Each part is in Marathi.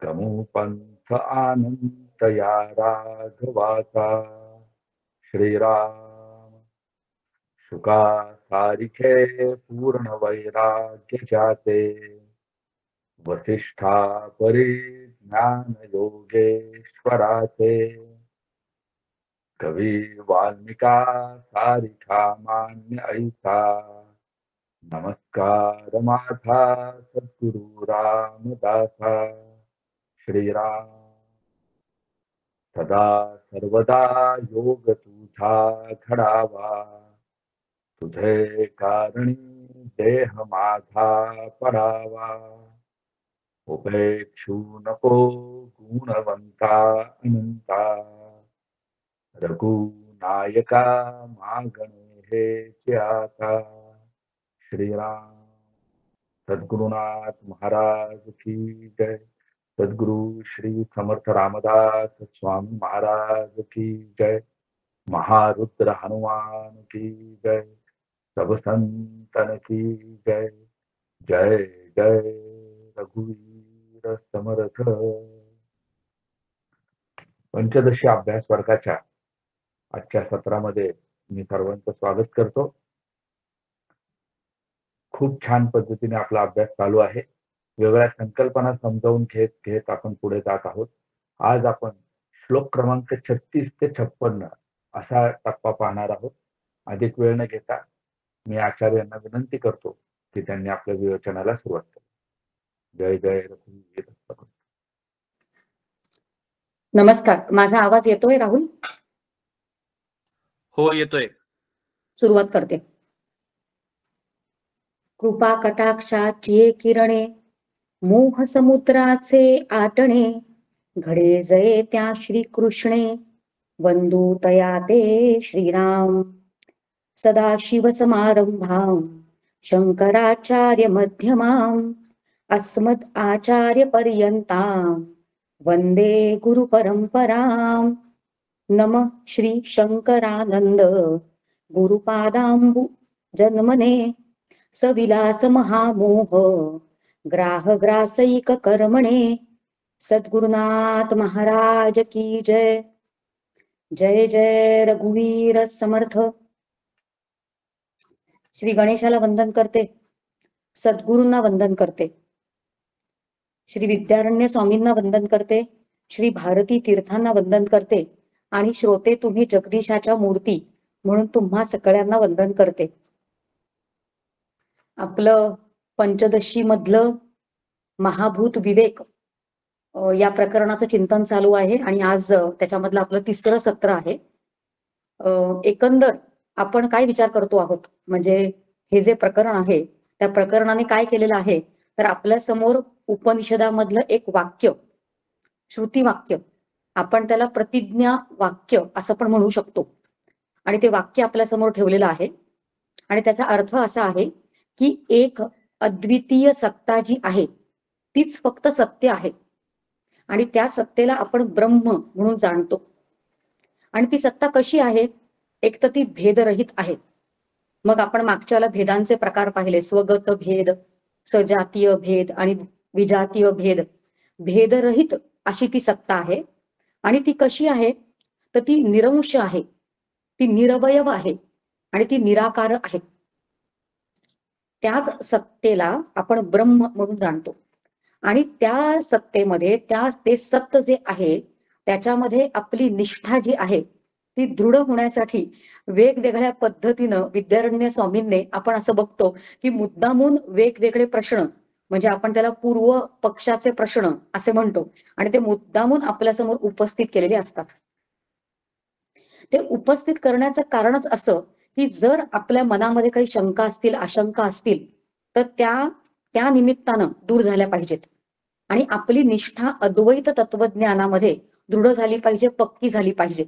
गमू पंथ अनंत या राघवाचा. श्रीराम सुखा सारिखे पूर्ण वैराग्य जाते. वसिष्ठा परी ज्ञान योगेश्वराचे. कवी वाल्मिका सारिखा मान्य ऐसा. नमस्कार माझा सद्गुरु रामदासा. श्रीराम सदा सर्वदा योग तुझा घडावा. तुझे कारणी देह माझा पडावा. उपेक्षू नको गुणवंता अनंता. रघुनायका मागणे हे आता. श्रीराम. सद्गुरुनाथ महाराज की जय. सद्गुरु श्री समर्थ रामदास स्वामी महाराज की जय. महारुद्र हनुमान की जय. सब संतन की जय. जय जय रघुवीर समर्थ. पंचदशी अभ्यास वर्गाच्या आजच्या सत्रामध्ये मी सर्वांचं स्वागत करतो. खूप छान पद्धतीने आपला अभ्यास चालू आहे. वेगळ्या संकल्पना समजावून घेत आपण पुढे जात आहोत. आज आपण श्लोक क्रमांक 36 ते 56 असा टप्पा पाहणार आहोत. अधिक वेळ न घेता मी आचार्यांना विनंती करतो की त्यांनी आपल्या विवेचनाला सुरुवात करावी. जय जय रघुवीर समर्थ. नमस्कार. माझा आवाज येतोय राहुल? हो येतोय. सुरुवात करते. कृपा कटाक्षाची किरणे मोह समुद्राचे आटणे. घडे जये त्या श्री कृष्णे वंदू तया ते श्रीराम. सदाशिव समारंभां शंकराचार्य मध्यमां अस्मद आचार्य पर्यंतां वंदे गुरु परंपरां. नमः श्री शंकरानंद गुरुपादांबु जन्मने. सविलास महामोह ग्राह ग्रासैक कर्मणे. सद्गुरुनाथ महाराज की जय. जय जय रघुवीर समर्थ. श्री गणेशाला वंदन करते. सद्गुरूंना वंदन करते. श्री विद्यारण्य स्वामींना वंदन करते. श्री भारती तीर्थांना वंदन करते. आणि श्रोते तुम्ही जगदीशाच्या मूर्ती म्हणून तुम्हा सगळ्यांना वंदन करते. आपलं पंचदशी मधलं महाभूत विवेक या प्रकरणाचं चिंतन चालू आहे आणि आज त्याच्यामधलं आपलं 3रं सत्र आहे. एकंदर आपण काय विचार करतो आहोत, म्हणजे हे जे प्रकरण आहे त्या प्रकरणाने काय केलेलं आहे, तर आपल्या समोर उपनिषदामधलं एक वाक्य, श्रुती वाक्य, आपण त्याला प्रतिज्ञा वाक्य असं पण म्हणू शकतो, आणि ते वाक्य आपल्या समोर ठेवलेलं आहे. आणि त्याचा अर्थ असा आहे की एक अद्वितीय सत्ता जी आहे तीच फक्त सत्य आहे आणि त्या सत्तेला आपण ब्रह्म म्हणून जाणतो. आणि ती सत्ता कशी आहे? एक तर ती भेदरहित आहे. मग आपण मागच्याला भेदांचे प्रकार पाहिले, स्वगत भेद, सजातीय भेद आणि विजातीय भेद. भेदरहित अशी ती सत्ता आहे. आणि ती कशी आहे? तर ती निरंश आहे, ती निरवयव आहे आणि ती निराकार आहे. त्याच सत्तेला आपण ब्रह्म म्हणून जाणतो. आणि त्या सत्तेमध्ये ते सत्य जे आहे त्याच्यामध्ये आपली निष्ठा जी आहे ती दृढ होण्यासाठी वेगवेगळ्या पद्धतीनं विद्यारण्य स्वामींनी आपण असं बघतो की मुद्दामून वेगवेगळे प्रश्न, म्हणजे आपण त्याला पूर्व पक्षाचे प्रश्न असे म्हणतो, आणि ते मुद्दामून आपल्यासमोर उपस्थित केलेले असतात. ते उपस्थित करण्याचं कारणच असं की जर आपल्या मनामध्ये काही शंका असतील, आशंका असतील, तर त्या निमित्तानं दूर झाल्या पाहिजेत. आणि आपली निष्ठा अद्वैत तत्वज्ञानामध्ये दृढ झाली पाहिजे, पक्की झाली पाहिजे.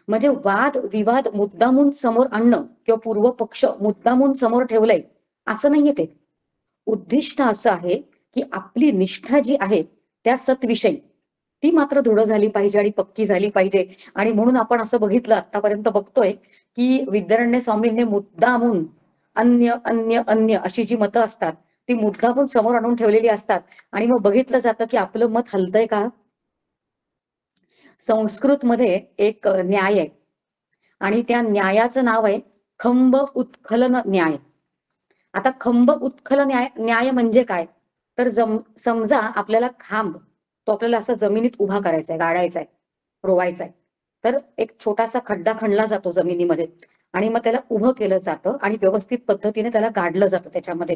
म्हणजे वाद विवाद मुद्दामून समोर आणणं किंवा पूर्व पक्ष मुद्दामून समोर ठेवलंय असं नाहीये. ते उद्दिष्ट असं आहे की आपली निष्ठा जी आहे त्या सत्विषयी ती मात्र दृढ झाली पाहिजे आणि पक्की झाली पाहिजे. आणि म्हणून आपण असं बघितलं, आतापर्यंत बघतोय की विद्यारण्य स्वामींनी मुद्दामून अन्य अन्य अन्य अशी जी मतं असतात ती मुद्दामून समोर आणून ठेवलेली असतात आणि मग बघितलं जातं की आपलं मत हलतंय का. संस्कृतमध्ये एक न्याय आहे आणि त्या न्यायाचं नाव आहे खंब उत्खलन न्याय. आता खंब उत्खलन न्याय म्हणजे काय, तर समजा आपल्याला खांब तो आपल्याला असा जमिनीत उभा करायचा आहे, गाडायचा आहे, रोवायचा आहे. तर एक छोटासा खड्डा खणला जातो जमिनीमध्ये आणि मग त्याला उभं केलं जातं आणि व्यवस्थित पद्धतीने त्याला गाडलं जातं त्याच्यामध्ये.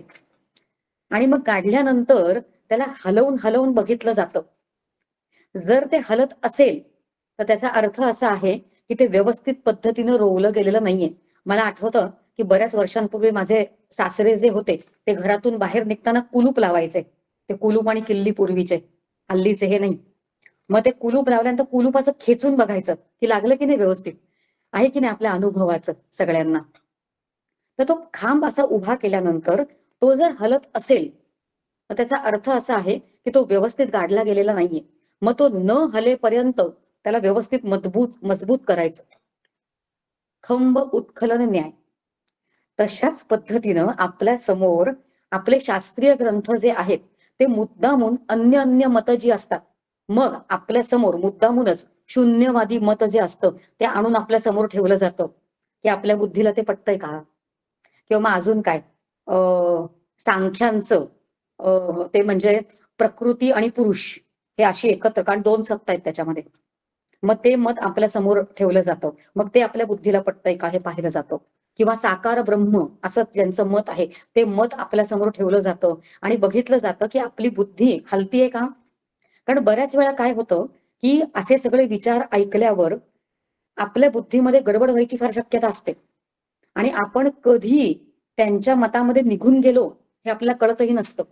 आणि मग गाडल्यानंतर त्याला हलवून हलवून बघितलं जातं. जर ते हलत असेल तर त्याचा अर्थ असा आहे की ते व्यवस्थित पद्धतीनं रोवलं गेलेलं नाहीये. मला आठवतं की बऱ्याच वर्षांपूर्वी माझे सासरे जे होते ते घरातून बाहेर निघताना कुलूप लावायचे. ते कुलूप आणि किल्ली पूर्वीचे, हल्लीचे हे नाही. मग ते कुलूप लावल्यानंतर कुलूप असं खेचून बघायचं की लागलं की नाही व्यवस्थित, आहे की नाही आपल्या अनुभवाचं सगळ्यांना. तर तो खांब असा उभा केल्यानंतर तो जर हलत असेल तर त्याचा अर्थ असा आहे की तो व्यवस्थित गाडला गेलेला नाहीये. मग तो न हलेपर्यंत त्याला व्यवस्थित मजबूत करायचं. खंब उत्खलन न्याय. तशाच पद्धतीनं आपल्या समोर आपले शास्त्रीय ग्रंथ जे आहेत ते मुद्दामून अन्य मतं जी असतात, मग आपल्या समोर मुद्दामूनच शून्यवादी मत जे असतं ते आणून आपल्या समोर ठेवलं जातं की आपल्या बुद्धीला ते पटतंय का. किंवा मग अजून काय, सांख्यांचं ते म्हणजे प्रकृती आणि पुरुष हे अशी एकत्र, कारण दोन सत्ता आहेत त्याच्यामध्ये. मग ते मत आपल्या समोर ठेवलं जातं, मग ते आपल्या बुद्धीला पटतंय का हे पाहिलं जातं. किंवा साकार ब्रह्म असं ज्यांचं मत आहे ते मत आपल्या समोर ठेवलं जातं आणि बघितलं जातं की आपली बुद्धी हलतीये का. कारण बऱ्याच वेळा काय होतं की असे सगळे विचार ऐकल्यावर आपल्या बुद्धीमध्ये गडबड व्हायची फार शक्यता असते आणि आपण कधी त्यांच्या मतामध्ये निघून गेलो हे आपल्याला कळतही नसतं.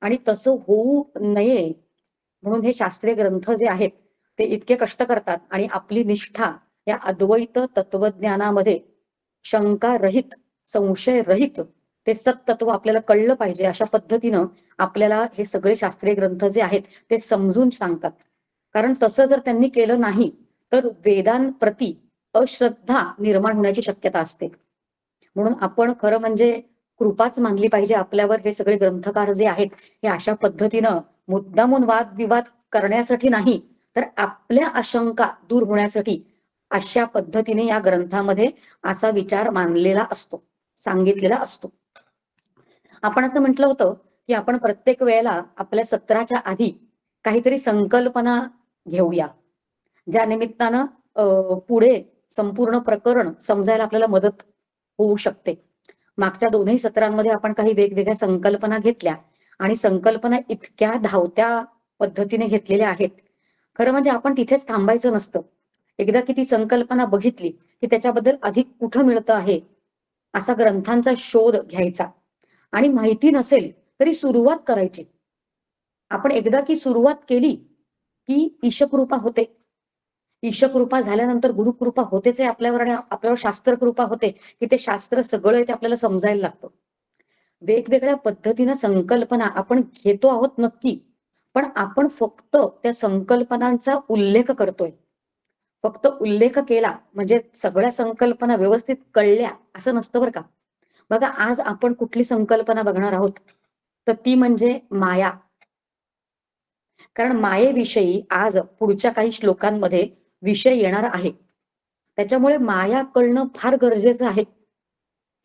आणि तसं होऊ नये म्हणून हे शास्त्रीय ग्रंथ जे आहेत ते इतके कष्ट करतात आणि आपली निष्ठा या अद्वैत तत्वज्ञानामध्ये शंका रहित, संशय रहित ते सत्तत्व आपल्याला कळलं पाहिजे अशा पद्धतीनं आपल्याला हे सगळे शास्त्रीय ग्रंथ जे आहेत ते समजून सांगतात. कारण तसं जर त्यांनी केलं नाही तर वेदांप्रती अश्रद्धा निर्माण होण्याची शक्यता असते. म्हणून आपण खरं म्हणजे कृपाच मानली पाहिजे आपल्यावर. हे सगळे ग्रंथकार जे आहेत हे अशा पद्धतीनं मुद्दामून वादविवाद करण्यासाठी नाही तर आपल्या आशंका दूर होण्यासाठी अशा पद्धतीने या ग्रंथामध्ये असा विचार मांडलेला असतो, सांगितलेला असतो. आपण असं म्हटलं होतं की आपण प्रत्येक वेळेला आपल्या सत्राच्या आधी काहीतरी संकल्पना घेऊया, ज्या निमित्तानं पुढे संपूर्ण प्रकरण समजायला आपल्याला मदत होऊ शकते. मागच्या दोन्ही सत्रांमध्ये आपण काही वेगवेगळ्या संकल्पना घेतल्या आणि संकल्पना इतक्या धावत्या पद्धतीने घेतलेल्या आहेत. खरं म्हणजे आपण तिथेच थांबायचं नसतं. एकदा की ती संकल्पना बघितली की त्याच्याबद्दल अधिक कुठं मिळतं आहे असा ग्रंथांचा शोध घ्यायचा आणि माहिती नसेल तरी सुरुवात करायची. आपण एकदा की सुरुवात केली की ईशकृपा होते. ईशकृपा झाल्यानंतर गुरुकृपा होतेच आहे आपल्यावर आणि आपल्यावर शास्त्र कृपा होते की ते शास्त्र सगळं ते आपल्याला समजायला लागतं. वेगवेगळ्या पद्धतीनं संकल्पना आपण घेतो आहोत नक्की, पण आपण फक्त त्या संकल्पनांचा उल्लेख करतोय. फक्त उल्लेख केला म्हणजे सगळ्या संकल्पना व्यवस्थित कळल्या असं नसतं बरं का. बघा आज आपण कुठली संकल्पना बघणार आहोत तर ती म्हणजे माया. कारण मायेविषयी आज पुढच्या काही श्लोकांमध्ये विषय येणार आहे. त्याच्यामुळे माया कळणं फार गरजेचं आहे.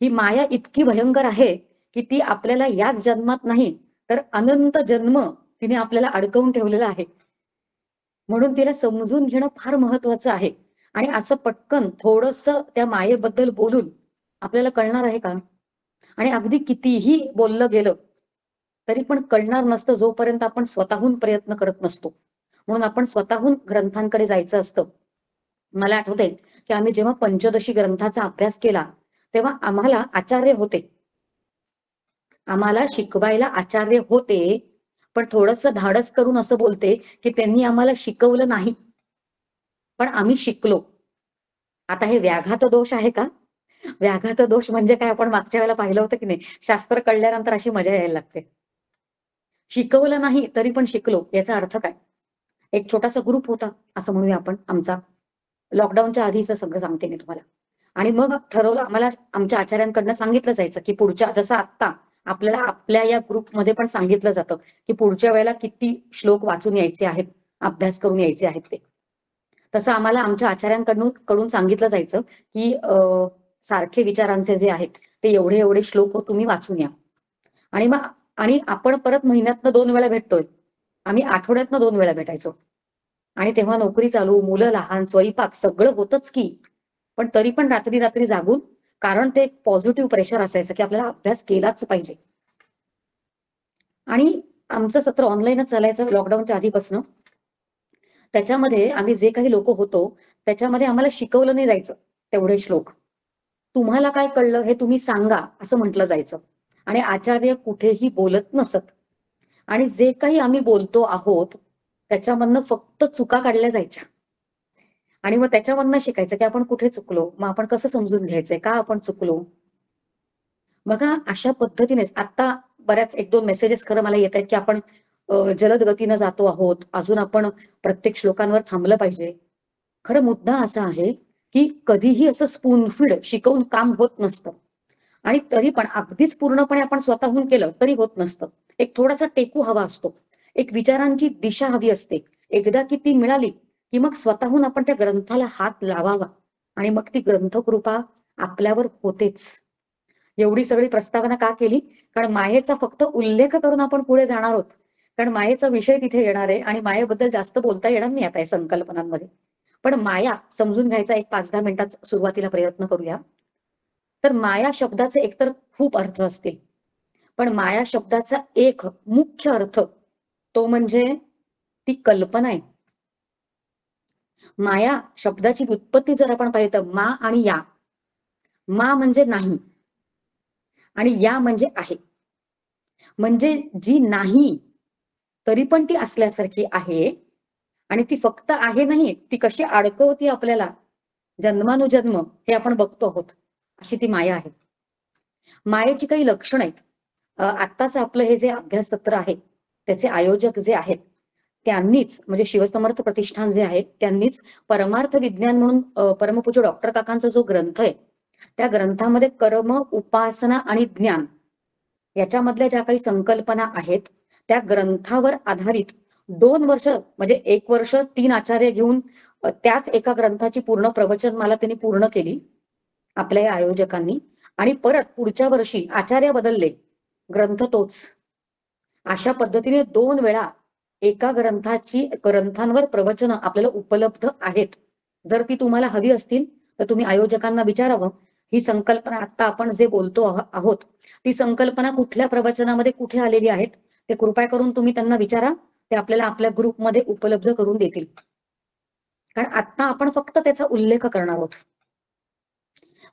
ही माया इतकी भयंकर आहे की ती आपल्याला याच जन्मात नाही तर अनंत जन्म तिने आपल्याला अडकवून ठेवलेलं आहे. म्हणून तिला समजून घेणं फार महत्वाचं आहे. आणि असं पटकन थोडंसं त्या मायेबद्दल बोलून आपल्याला कळणार आहे का. आणि अगदी कितीही बोललं गेलं तरी पण कळणार नसतं जोपर्यंत आपण स्वतःहून प्रयत्न करत नसतो. म्हणून आपण स्वतःहून ग्रंथांकडे जायचं असतं. मला आठवतंय की आम्ही जेव्हा पंचदशी ग्रंथाचा अभ्यास केला तेव्हा आम्हाला आचार्य होते. आम्हाला शिकवायला आचार्य होते, पण थोडंसं धाडस करून असं बोलते की त्यांनी आम्हाला शिकवलं नाही, पण आम्ही शिकलो. आता हे व्याघात दोष आहे का. व्याघात दोष म्हणजे काय आपण मागच्या वेळेला पाहिलं होतं की नाही, शास्त्र कळल्यानंतर अशी मजा यायला लागते. शिकवलं नाही तरी पण शिकलो याचा अर्थ काय. एक छोटासा ग्रुप होता असं म्हणूया आपण आमचा, लॉकडाऊनच्या आधीचं सगळं सांगते मी तुम्हाला. आणि मग ठरवलं आम्हाला आमच्या आचार्यांकडनं सांगितलं जायचं की पुढच्या जसं आत्ता आपल्याला आपल्या या ग्रुपमध्ये पण सांगितलं जातं की पुढच्या वेळेला किती श्लोक वाचून यायचे आहेत, अभ्यास करून यायचे आहेत ते. तसं आम्हाला आमच्या कडून सांगितलं जायचं की सारखे विचारांचे जे आहेत ते एवढे एवढे श्लोक तुम्ही वाचून या. आणि आपण परत महिन्यातनं 2 वेळा भेटतोय. आम्ही आठवड्यातनं 2 वेळा भेटायचो. आणि तेव्हा नोकरी चालू, मुलं लहान, स्वयंपाक सगळं होतंच की. पण तरी पण रात्री रात्री जागून, कारण ते एक पॉझिटिव्ह प्रेशर असायचं की आपल्याला अभ्यास केलाच पाहिजे. आणि आमचं सत्र ऑनलाईनच चालायचं लॉकडाऊनच्या आधीपासनं. त्याच्यामध्ये आम्ही जे काही लोक होतो, त्याच्यामध्ये आम्हाला शिकवलं नाही जायचं तेवढे श्लोक. तुम्हाला काय कळलं हे तुम्ही सांगा असं म्हटलं जायचं. आणि आचार्य कुठेही बोलत नसत. आणि जे काही आम्ही बोलतो आहोत त्याच्यामधनं फक्त चुका काढल्या जायच्या. आणि मग त्याच्यामधनं शिकायचं की आपण कुठे चुकलो, मग आपण कसं समजून घ्यायचंय, का आपण चुकलो. बघा अशा पद्धतीनेच आता बऱ्याच 1-2 मेसेजेस खरं मला येत आहेत की आपण जलद गतीनं जातो आहोत, अजून आपण प्रत्येक श्लोकांवर थांबलं पाहिजे. खरं मुद्दा असा आहे की कधीही असं स्पून फीड शिकवून काम होत नसतं. आणि तरी पण अगदीच पूर्णपणे आपण स्वतःहून केलं तरी होत नसतं. एक थोडासा टेकू हवा असतो. एक विचारांची दिशा हवी असते. एकदा की ती मिळाली की मग स्वतःहून आपण त्या ग्रंथाला हात लावावा आणि मग ती ग्रंथकृपा आपल्यावर होतेच. एवढी सगळी प्रस्तावना का केली? कारण मायेचा फक्त उल्लेख करून आपण पुढे जाणार आहोत. कारण मायेचा विषय तिथे येणार आहे आणि मायेबद्दल जास्त बोलता येणार नाही आता या संकल्पनांमध्ये. पण माया समजून घ्यायचा एक 5-10 मिनिटात सुरुवातीला प्रयत्न करूया. तर माया शब्दाचे एकतर खूप अर्थ असतील. पण माया शब्दाचा एक मुख्य अर्थ तो म्हणजे ती कल्पना आहे. माया शब्दाची व्युत्पत्ती जर आपण पाहिली तर मा आणि या. मा म्हणजे नाही आणि या म्हणजे आहे. म्हणजे जी नाही तरी पण ती असल्यासारखी आहे आणि ती फक्त आहे नाही, ती कशी अडकवती आपल्याला जन्मानुजन्म हे आपण बघतो आहोत. अशी ती माया आहे. मायेची काही लक्षणं आहेत. आत्ताच आपलं हे जे अभ्यास सत्र आहे त्याचे आयोजक जे आहेत त्यांनीच म्हणजे शिवसमर्थ प्रतिष्ठान जे आहे त्यांनीच परमार्थ विज्ञान म्हणून परमपूज्य डॉक्टर काकांचा जो ग्रंथ आहे त्या ग्रंथामध्ये कर्म, उपासना आणि ज्ञान याच्यामधल्या ज्या काही संकल्पना आहेत त्या ग्रंथावर आधारित 2 वर्ष म्हणजे 1 वर्ष 3 आचार्य घेऊन त्याच एका ग्रंथाची पूर्ण प्रवचनमाला त्यांनी पूर्ण केली आपल्या या आयोजकांनी. आणि परत पुढच्या वर्षी आचार्य बदलले, ग्रंथ तोच. अशा पद्धतीने 2 वेळा एका ग्रंथांवर प्रवचनं आपल्याला उपलब्ध आहेत. जर ती तुम्हाला हवी असतील तर तुम्ही आयोजकांना विचारावं ही संकल्पना आता आपण जे बोलतो आहोत ती संकल्पना कुठल्या प्रवचनामध्ये कुठे आलेली आहेत ते कृपया करून तुम्ही त्यांना विचारा. ते आपल्याला आपल्या ग्रुपमध्ये उपलब्ध करून देतील. कारण आता आपण फक्त त्याचा उल्लेख करणार आहोत.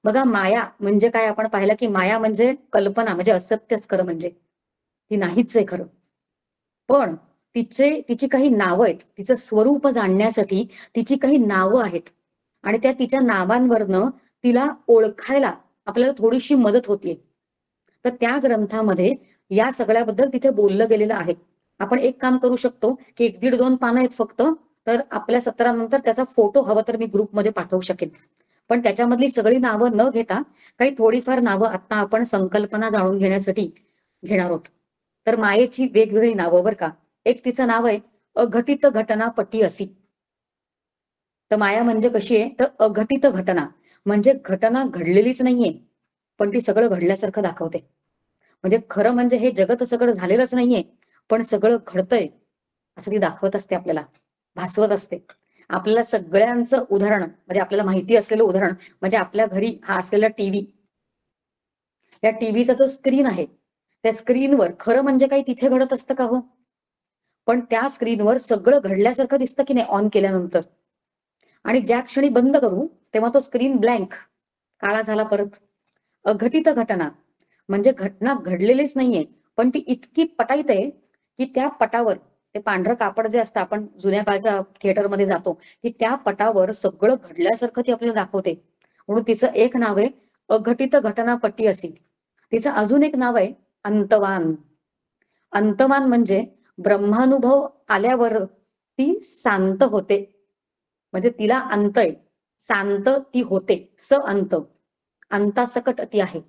बघा माया म्हणजे काय आपण पाहिलं की माया म्हणजे कल्पना म्हणजे असत्यच खरं म्हणजे ती नाहीच आहे खरं. पण तिची काही नावं आहेत. तिचं स्वरूप जाणण्यासाठी तिची काही नावं आहेत आणि त्या तिच्या नावांवरनं तिला ओळखायला आपल्याला थोडीशी मदत होतीये. तर त्या ग्रंथामध्ये या सगळ्याबद्दल तिथे बोललं गेलेलं आहे. आपण एक काम करू शकतो की 1-1.5-2 पानं आहेत फक्त. तर आपल्या सत्रानंतर त्याचा फोटो हवा तर मी ग्रुपमध्ये पाठवू शकेन. पण त्याच्यामधली सगळी नावं न घेता काही थोडीफार नावं आता आपण संकल्पना जाणून घेण्यासाठी घेणार आहोत. तर मायेची वेगवेगळी नावं बरं का. एक तिचं नाव आहे अघटित घटना पटी असी. तर माया म्हणजे कशी आहे तर अघटित घटना म्हणजे घटना घडलेलीच नाहीये पण ती सगळं घडल्यासारखं दाखवते. म्हणजे खरं म्हणजे हे जगत सगळं झालेलंच नाहीये पण सगळं घडतंय असं ती दाखवत असते आपल्याला, भासवत असते. आपल्याला सगळ्यांचं उदाहरण म्हणजे आपल्याला माहिती असलेलं उदाहरण म्हणजे आपल्या घरी हा असलेला टीव्ही. या टीव्हीचा जो स्क्रीन आहे त्या स्क्रीनवर खरं म्हणजे काही तिथे घडत असतं का हो? पण त्या स्क्रीनवर सगळं घडल्यासारखं दिसतं की नाही ऑन केल्यानंतर. आणि ज्या क्षणी बंद करू तेव्हा तो स्क्रीन ब्लँक काळा झाला परत. अघटित घटना म्हणजे घटना घडलेलीच नाहीये पण ती इतकी पटाईत आहे की त्या पटावर ते पांढरं कापड जे असतं आपण जुन्या काळच्या थिएटरमध्ये जातो की त्या पटावर सगळं घडल्यासारखं ती आपल्याला दाखवते. म्हणून तिचं एक नाव आहे अघटित घटना पट्टी असी. तिचं अजून एक नाव आहे अंतवान. अंतवान म्हणजे ब्रह्मानुभव आल्यावर ती शांत होते. म्हणजे तिला अंत आहे, शांत ती होते, स अंत अंतासकट ती आहे.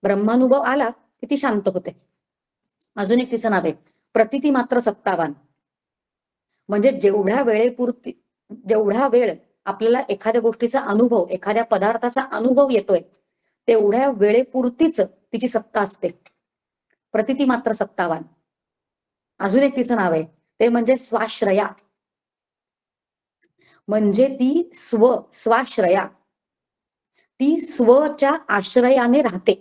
ब्रह्मानुभव आला की ती शांत होते. अजून एक तिचं नाव आहे प्रतीती मात्र सत्तावान. म्हणजे जेवढा वेळ आपल्याला एखाद्या गोष्टीचा अनुभव, एखाद्या पदार्थाचा अनुभव येतोय, तेवढ्या वेळेपुरतीच तिची सत्ता असते. प्रतीती मात्र सत्तावान. अजून एक तिचं नाव आहे ते म्हणजे स्वाश्रया. म्हणजे ती स्वाश्रया. ती स्वच्या आश्रयाने राहते.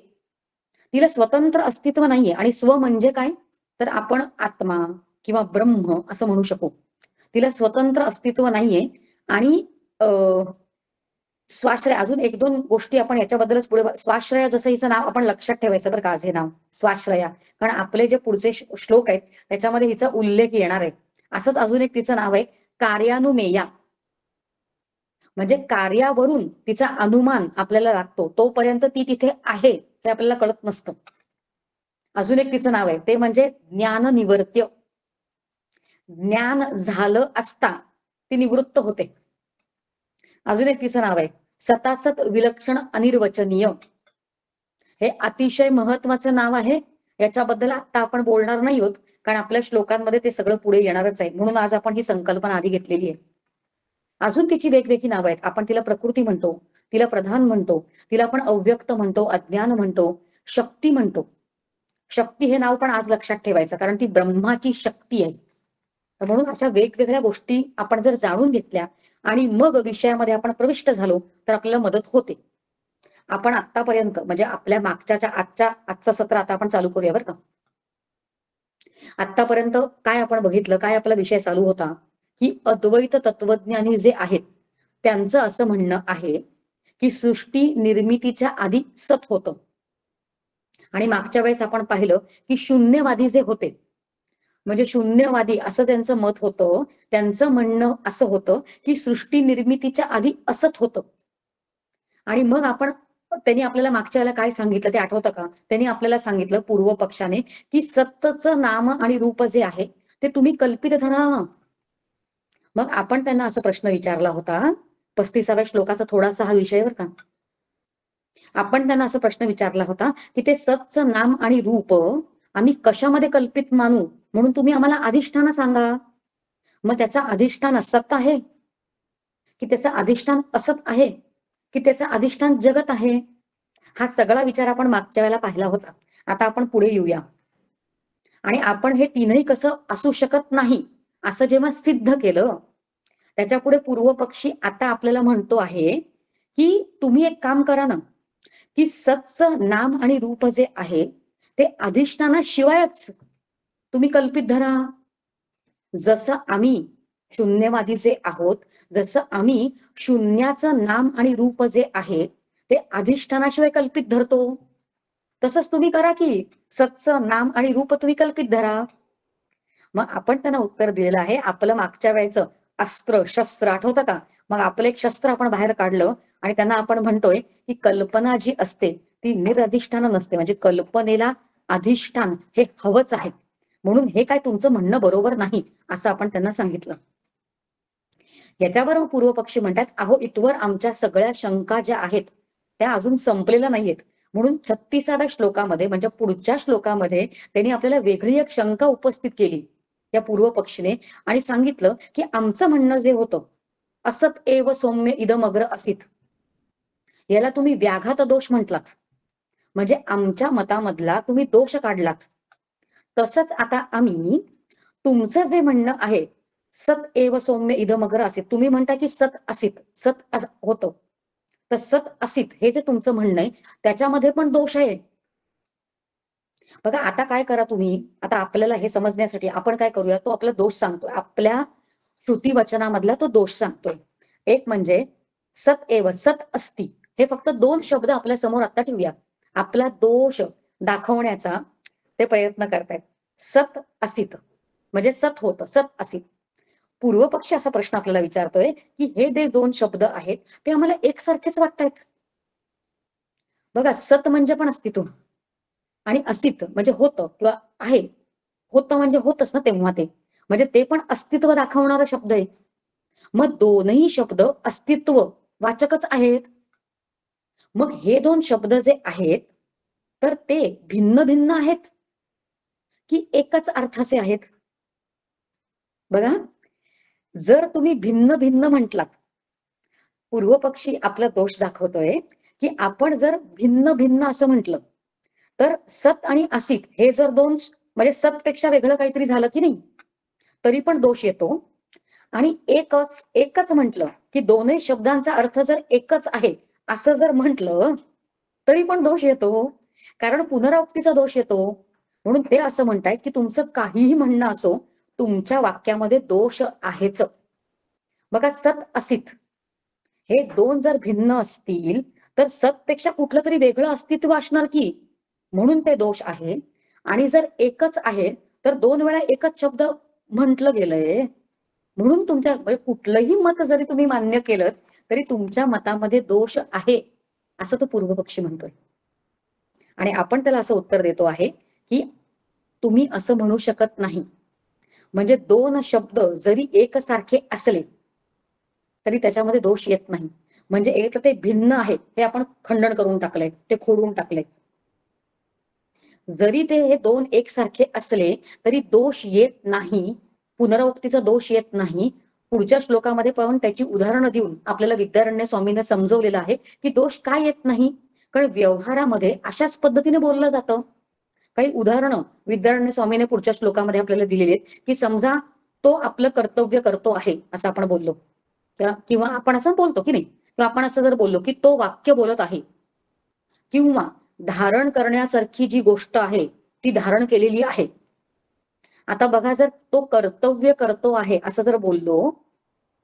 तिला स्वतंत्र अस्तित्व नाहीये. आणि स्व म्हणजे काय, तर आपण आत्मा किंवा ब्रह्म असं म्हणू शकू. तिला स्वतंत्र अस्तित्व नाहीये. आणि स्वाश्रय, अजून एक दोन गोष्टी आपण याच्याबद्दलच पुढे, स्वाश्रया जसं हिचं नाव आपण लक्षात ठेवायचं बरं का, आज हे नाव स्वाश्रया, कारण आपले जे पुढचे श्लोक आहेत त्याच्यामध्ये हिचा उल्लेख येणार आहे. असंच अजून एक तिचं नाव आहे कार्यानुमेया. म्हणजे कार्यावरून तिचा अनुमान आपल्याला लागतो, तोपर्यंत ती तिथे आहे हे आपल्याला कळत नसतं. अजून एक तिचं नाव आहे ते म्हणजे ज्ञाननिवर्त्य. ज्ञान झालं असता ती निवृत्त होते. अजून एक तिचं नाव आहे सतासत विलक्षण अनिर्वचनीय. हे अतिशय महत्वाचं नाव आहे. याच्याबद्दल आता आपण बोलणार नाही आहोत, कारण आपल्या श्लोकांमध्ये ते सगळं पुढे येणारच आहे. म्हणून आज आपण ही संकल्पना आधी घेतलेली आहे. अजून तिची वेगवेगळी नावं आहेत. आपण तिला प्रकृती म्हणतो, तिला प्रधान म्हणतो, तिला आपण अव्यक्त म्हणतो, अज्ञान म्हणतो, शक्ती म्हणतो. शक्ती हे नाव पण आज लक्षात ठेवायचं, कारण ती ब्रह्माची शक्ती आहे. तर म्हणून अशा वेगवेगळ्या गोष्टी आपण जर जाणून घेतल्या आणि मग विषयामध्ये आपण प्रविष्ट झालो तर आपल्याला मदत होते. आपण आतापर्यंत म्हणजे आपल्या आजचं सत्र आता आपण चालू करूया बरं का. आतापर्यंत काय आपण बघितलं, काय आपला विषय चालू होता, की अद्वैत तत्वज्ञानी जे आहेत त्यांचं असं म्हणणं आहे की सृष्टी निर्मितीच्या आधी सत होतं. आणि मागच्या वेळेस आपण पाहिलं की शून्यवादी जे होते, म्हणजे शून्यवादी असं त्यांचं मत होतं. त्यांचं म्हणणं असं होतं की सृष्टी निर्मितीच्या आधी असत होतं. आणि मग त्यांनी आपल्याला मागच्या वेळेला काय सांगितलं ते आठवतं का? त्यांनी आपल्याला सांगितलं पूर्व पक्षाने की सत्तचं नाम आणि रूप जे आहे ते तुम्ही कल्पित धरा. मग आपण त्यांना असा प्रश्न विचारला होता, 35व्या श्लोकाचा थोडासा हा विषय बरं का. आपण त्यांना असा प्रश्न विचारला होता की ते सतचं नाम आणि रूप आम्ही कशामध्ये कल्पित मानू, म्हणून तुम्ही आम्हाला अधिष्ठान सांगा. मग त्याचा अधिष्ठान असत आहे की त्याचं अधिष्ठान असत आहे की त्याचं अधिष्ठान जगत आहे, हा सगळा विचार आपण मागच्या वेळेला पाहिला होता. आता आपण पुढे येऊया. आणि आपण हे तीनही कसं असू शकत नाही असं जेव्हा सिद्ध केलं, त्याच्या पुढे पूर्व पक्षी आता आपल्याला म्हणतो आहे की तुम्ही एक काम करा ना, की सतचं नाम आणि रूप जे आहे ते अधिष्ठानाशिवायच तुम्ही कल्पित धरा. जसं आम्ही शून्यवादी जे आहोत, जसं आम्ही शून्याचं नाम आणि रूप जे आहे ते अधिष्ठानाशिवाय कल्पित धरतो, तसंच तुम्ही करा की सतचं नाम आणि रूप तुम्ही कल्पित धरा. मग आपण त्यांना उत्तर दिलेलं आहे. आपलं मागच्या वेळेचं अस्त्र शस्त्र आठवतं का? मग आपलं एक शस्त्र आपण बाहेर काढलं आणि त्यांना आपण म्हणतोय की कल्पना जी असते ती निरधिष्ठान नसते, म्हणजे कल्पनेला अधिष्ठान हे हवंच आहे. म्हणून हे काय तुमचं म्हणणं बरोबर नाही असं आपण त्यांना सांगितलं. याच्यावर पूर्व पक्षी म्हणतात, अहो इथवर आमच्या सगळ्या शंका ज्या आहेत त्या अजून संपलेल्या नाहीयेत. म्हणून 36व्या श्लोकामध्ये म्हणजे पुढच्या श्लोकामध्ये त्यांनी आपल्याला वेगळी एक शंका उपस्थित केली या पूर्व पक्षीने आणि सांगितलं की आमचं म्हणणं जे होतं असत एव सौम्य इदम अग्र असित, याला तुम्ही व्याघात दोष म्हटलात, म्हणजे आमच्या मतामधला तुम्ही दोष काढलात. तसंच आता आम्ही तुमचं जे म्हणणं आहे सत एव सौम्य इदम अग्र असित, तुम्ही म्हणता की सत असित, होतं, तर सत असित हे जे तुमचं म्हणणं आहे त्याच्यामध्ये पण दोष आहे. बघा आता काय करा तुम्ही, आता आपल्याला हे समजण्यासाठी आपण काय करूया, तो आपला दोष सांगतोय, आपल्या श्रुती वचनामधला तो दोष सांगतोय. एक म्हणजे सत एव, सत अस्ति, हे फक्त दोन शब्द आपल्या समोर आता ठेवूया. आपला दोष दाखवण्याचा ते प्रयत्न करतायत. सत असित म्हणजे सत होतं, सत असित. पूर्व पक्षी असा प्रश्न आपल्याला विचारतोय की हे जे दोन शब्द आहेत ते आम्हाला एकसारखेच वाटतायत. बघा सत म्हणजे पण अस्तित्व आणि असित म्हणजे होतं किंवा आहे. होतं म्हणजे होतच ना तेव्हा ते, म्हणजे ते पण अस्तित्व दाखवणारा शब्द आहे. मग दोनही शब्द अस्तित्व वाचकच आहेत. मग हे दोन शब्द जे आहेत तर ते भिन्न भिन्न आहेत की एकच अर्थाचे आहेत? बघा, जर तुम्ही भिन्न भिन्न म्हटलात, पूर्व पक्षी आपला दोष दाखवतोय की आपण जर भिन्न भिन्न असं म्हटलं तर सत आणि असित हे जर दोन म्हणजे सतपेक्षा वेगळं काहीतरी झालं की नाही तरी पण दोष येतो. आणि एकच म्हटलं की दोन्ही शब्दांचा अर्थ जर एकच आहे असं जर म्हटलं तरी पण दोष येतो, कारण पुनरावृत्तीचा दोष येतो. म्हणून ते असं म्हणतायत की तुमचं काहीही म्हणणं असो, तुमच्या वाक्यामध्ये दोष आहेच. बघा, सत असित हे दोन जर भिन्न असतील तर सतपेक्षा कुठलं तरी वेगळं अस्तित्व असणार की, म्हणून ते दोष आहे. आणि जर एकच आहे तर दोन वेळा एकच शब्द म्हटलं गेलंय, म्हणून तुमच्या म्हणजे कुठलंही मत जरी तुम्ही मान्य केलं तरी तुमच्या मतामध्ये दोष आहे असं तो पूर्व पक्षी म्हणतोय. आणि आपण त्याला असं उत्तर देतो आहे की तुम्ही असं म्हणू शकत नाही. म्हणजे दोन शब्द जरी एकसारखे असले तरी त्याच्यामध्ये दोष येत नाही. म्हणजे एक तर ते भिन्न आहे हे आपण खंडन करून टाकलंय, ते खोडून टाकलंय. जरी ते हे दोन एकसारखे असले तरी दोष येत नाही, पुनरावृत्तीचा दोष येत नाही. पुढच्या श्लोकामध्ये पण त्याची उदाहरणं देऊन आपल्याला विद्यारण्य स्वामींनी समजवलेलं आहे की दोष काय येत नाही, कारण व्यवहारामध्ये अशाच पद्धतीने बोललं जातं. काही उदाहरणं विद्यारण्य स्वामीने पुढच्या श्लोकामध्ये आपल्याला दिलेली आहेत की समजा तो आपलं कर्तव्य करतो आहे असं आपण बोललो, किंवा आपण असं बोलतो की नाही, किंवा आपण असं जर बोललो की तो वाक्य बोलत आहे, किंवा धारण करण्यासारखी जी गोष्ट आहे ती धारण केलेली आहे. आता बघा, जर तो कर्तव्य करतो आहे असं जर बोललो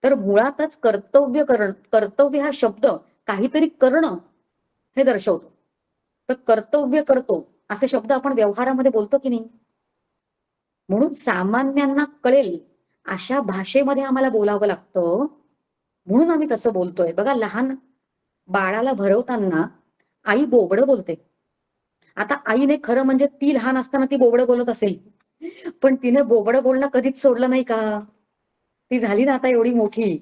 तर मुळातच कर्तव्य हा शब्द काहीतरी करणं हे दर्शवतो. तर कर्तव्य करतो असे शब्द आपण व्यवहारामध्ये बोलतो की नाही. म्हणून सामान्यांना कळेल अशा भाषेमध्ये आम्हाला बोलावं लागतं, म्हणून आम्ही तसं बोलतोय. बघा, लहान बाळाला भरवताना आई बोबडं बोलते. आता आईने खरं म्हणजे ती लहान असताना ती बोबडं बोलत असेल, पण तिने बोबडं बोलणं कधीच सोडलं नाही का? ती झाली ना आता एवढी मोठी,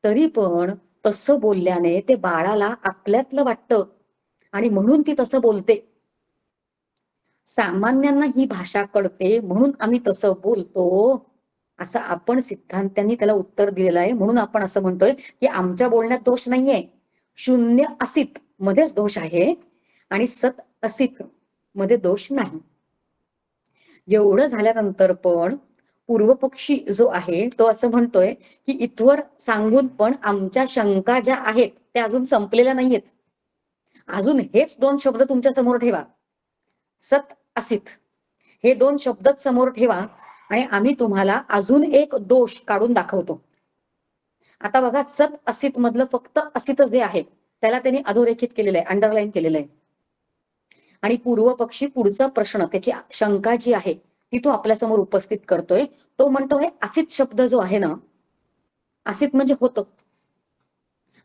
तरी पण तसं बोलल्याने ते बाळाला आपल्यातलं वाटतं आणि म्हणून ती तसं बोलते. सामान्यांना ही भाषा कळते म्हणून आम्ही तसं बोलतो असं आपण सिद्धांतांनी त्याला उत्तर दिलेलं आहे. म्हणून आपण असं म्हणतोय की आमच्या बोलण्यात दोष नाहीये, शून्य असित मध्येच दोष आहे आणि सत असित मध्ये दोष नाही. एवढं झाल्यानंतर पण पूर्वपक्षी जो आहे तो असं म्हणतोय की इथवर सांगून पण आमच्या शंका ज्या आहेत त्या अजून संपलेल्या नाहीयेत. अजून हेच दोन शब्द तुमच्या समोर ठेवा, सत असित हे दोन शब्दच समोर ठेवा आणि आम्ही तुम्हाला अजून एक दोष काढून दाखवतो. आता बघा, सत असित मधलं फक्त असित जे आहे त्याला त्यांनी अधोरेखित केलेलं आहे, अंडरलाईन केलेलं आहे. आणि पूर्व पक्षी पुढचा प्रश्न, त्याची शंका जी आहे ती तो आपल्यासमोर उपस्थित करतोय. तो म्हणतो हे असित शब्द जो आहे ना, असित म्हणजे होतं,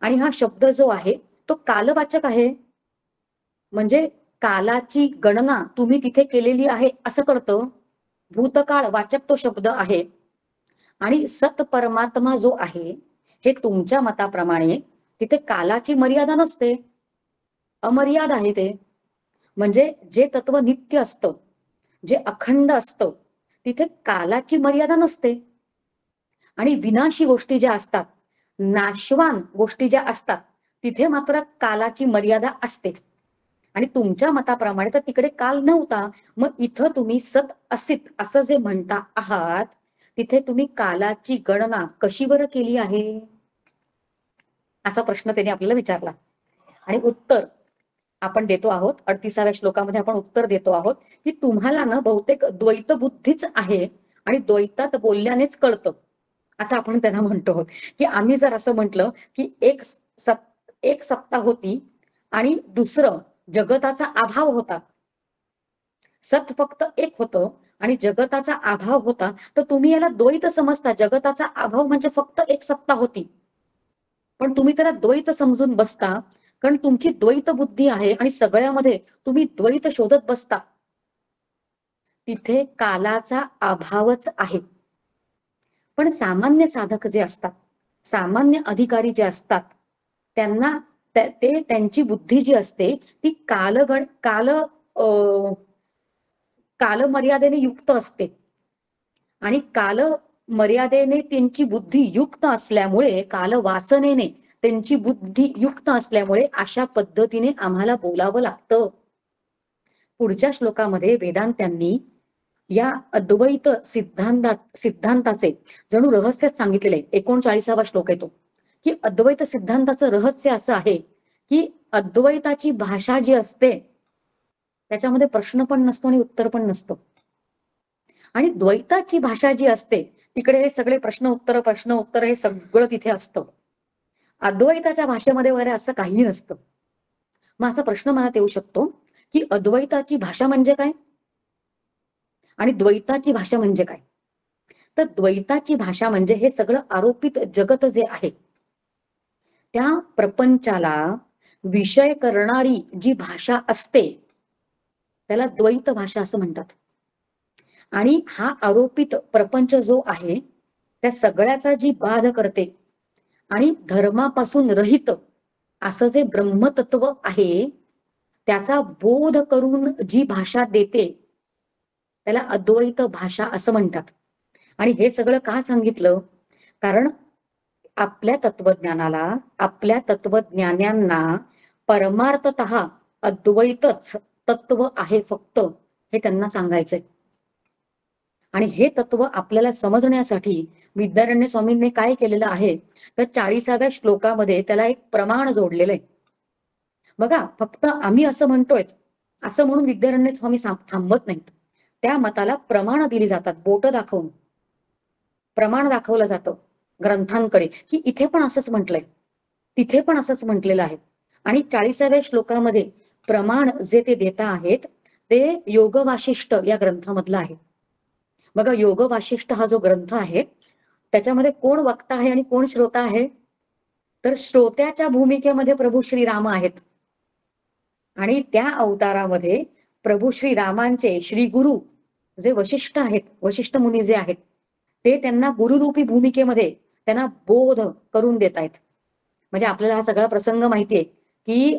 आणि हा शब्द जो आहे तो कालवाचक आहे. म्हणजे कालाची गणना तुम्ही तिथे केलेली आहे असं कळतं. भूतकाळ वाचक तो शब्द आहे. आणि सत परमात्मा जो आहे हे तुमच्या मताप्रमाणे तिथे कालाची मर्यादा नसते, अमर्याद आहे ते. म्हणजे जे तत्व नित्य असतं, जे अखंड असतं तिथे कालाची मर्यादा नसते. आणि विनाशी गोष्टी ज्या असतात, नाशवान गोष्टी ज्या असतात तिथे मात्र कालाची मर्यादा असते. आणि तुमच्या मताप्रमाणे तर तिकडे काल नव्हता. मग इथं तुम्ही सत असित असं जे म्हणता आहात तिथे तुम्ही कालाची गणना कशी बरं केली आहे असा प्रश्न त्यांनी आपल्याला विचारला. आणि उत्तर आपण देतो आहोत 38व्या श्लोकामध्ये. आपण उत्तर देतो आहोत की तुम्हाला ना बहुतेक द्वैत बुद्धीच आहे आणि द्वैतात बोलल्यानेच कळतं असं आपण त्यांना म्हणतो आहोत. की आम्ही जर असं म्हटलं की एक सत्ता होती आणि दुसरं जगताचा अभाव होता, सत फक्त एक होतं आणि जगताचा अभाव होता, तर तुम्ही याला द्वैत समजता. जगताचा अभाव म्हणजे फक्त एक सत्ता होती, पण तुम्ही त्याला द्वैत समजून बसता कारण तुमची द्वैत बुद्धी आहे आणि सगळ्यामध्ये तुम्ही द्वैत शोधत बसता. तिथे कालाचा अभावच आहे. पण सामान्य साधक जे असतात, सामान्य अधिकारी जे असतात त्यांना त्यांची बुद्धी जी असते ती काल कालमर्यादेने युक्त असते आणि कालमर्यादेने त्यांची बुद्धी युक्त असल्यामुळे, कालवासनेने त्यांची बुद्धी युक्त असल्यामुळे अशा पद्धतीने आम्हाला बोलावं लागतं. पुढच्या श्लोकामध्ये वेदांत्यांनी या अद्वैत सिद्धांताचे जणू रहस्य सांगितलेले आहे. 39वा श्लोक आहे तो, की अद्वैत सिद्धांताचं रहस्य असं आहे की अद्वैताची भाषा जी असते त्याच्यामध्ये प्रश्न पण नसतो आणि उत्तर पण नसतं. आणि द्वैताची भाषा जी असते तिकडे हे सगळे प्रश्न उत्तर हे सगळं तिथे असतं. अद्वैताच्या भाषेमध्ये वगैरे असं काही नसतं. मग असा प्रश्न मनात येऊ शकतो की अद्वैताची भाषा म्हणजे काय आणि द्वैताची भाषा म्हणजे काय? तर द्वैताची भाषा म्हणजे हे सगळं आरोपित जगत जे आहे त्या प्रपंचाला विषय करणारी जी भाषा असते त्याला द्वैत भाषा असं म्हणतात. आणि हा आरोपित प्रपंच जो आहे त्या सगळ्याचा जी बाध करते आणि धर्मापासून रहित असं जे ब्रह्मतत्व आहे त्याचा बोध करून जी भाषा देते त्याला अद्वैत भाषा असं म्हणतात. आणि हे सगळं का सांगितलं? कारण आपल्या तत्वज्ञानांना परमार्थतः अद्वैतच तत्व आहे फक्त, हे त्यांना सांगायचंय. आणि हे तत्व आपल्याला समजण्यासाठी विद्यारण्य स्वामींनी काय केलेलं आहे तर 40व्या श्लोकामध्ये त्याला एक प्रमाण जोडलेलं आहे. बघा, फक्त आम्ही असं म्हणतोय असं म्हणून विद्यारण्य स्वामी थांबत नाहीत. त्या मताला प्रमाण दिली जातात, बोट दाखवून प्रमाण दाखवलं जातं ग्रंथांकडे, की इथे पण असंच म्हटलंय, तिथे पण असंच म्हटलेलं आहे. आणि 40व्या श्लोकामध्ये प्रमाण जे ते देता आहेत ते योग वासिष्ठ या ग्रंथामधलं आहे. बघा, योग वासिष्ठ हा जो ग्रंथ आहे त्याच्यामध्ये कोण वक्ता आहे आणि कोण श्रोता आहे? तर श्रोत्याच्या भूमिकेमध्ये प्रभू श्रीराम आहेत. आणि त्या अवतारामध्ये प्रभू श्रीरामांचे श्री गुरु जे वशिष्ठ आहेत, वशिष्ठ मुनी जे आहेत ते त्यांना गुरुरूपी भूमिकेमध्ये त्यांना बोध करून देत आहेत. म्हणजे आपल्याला हा सगळा प्रसंग माहितीये की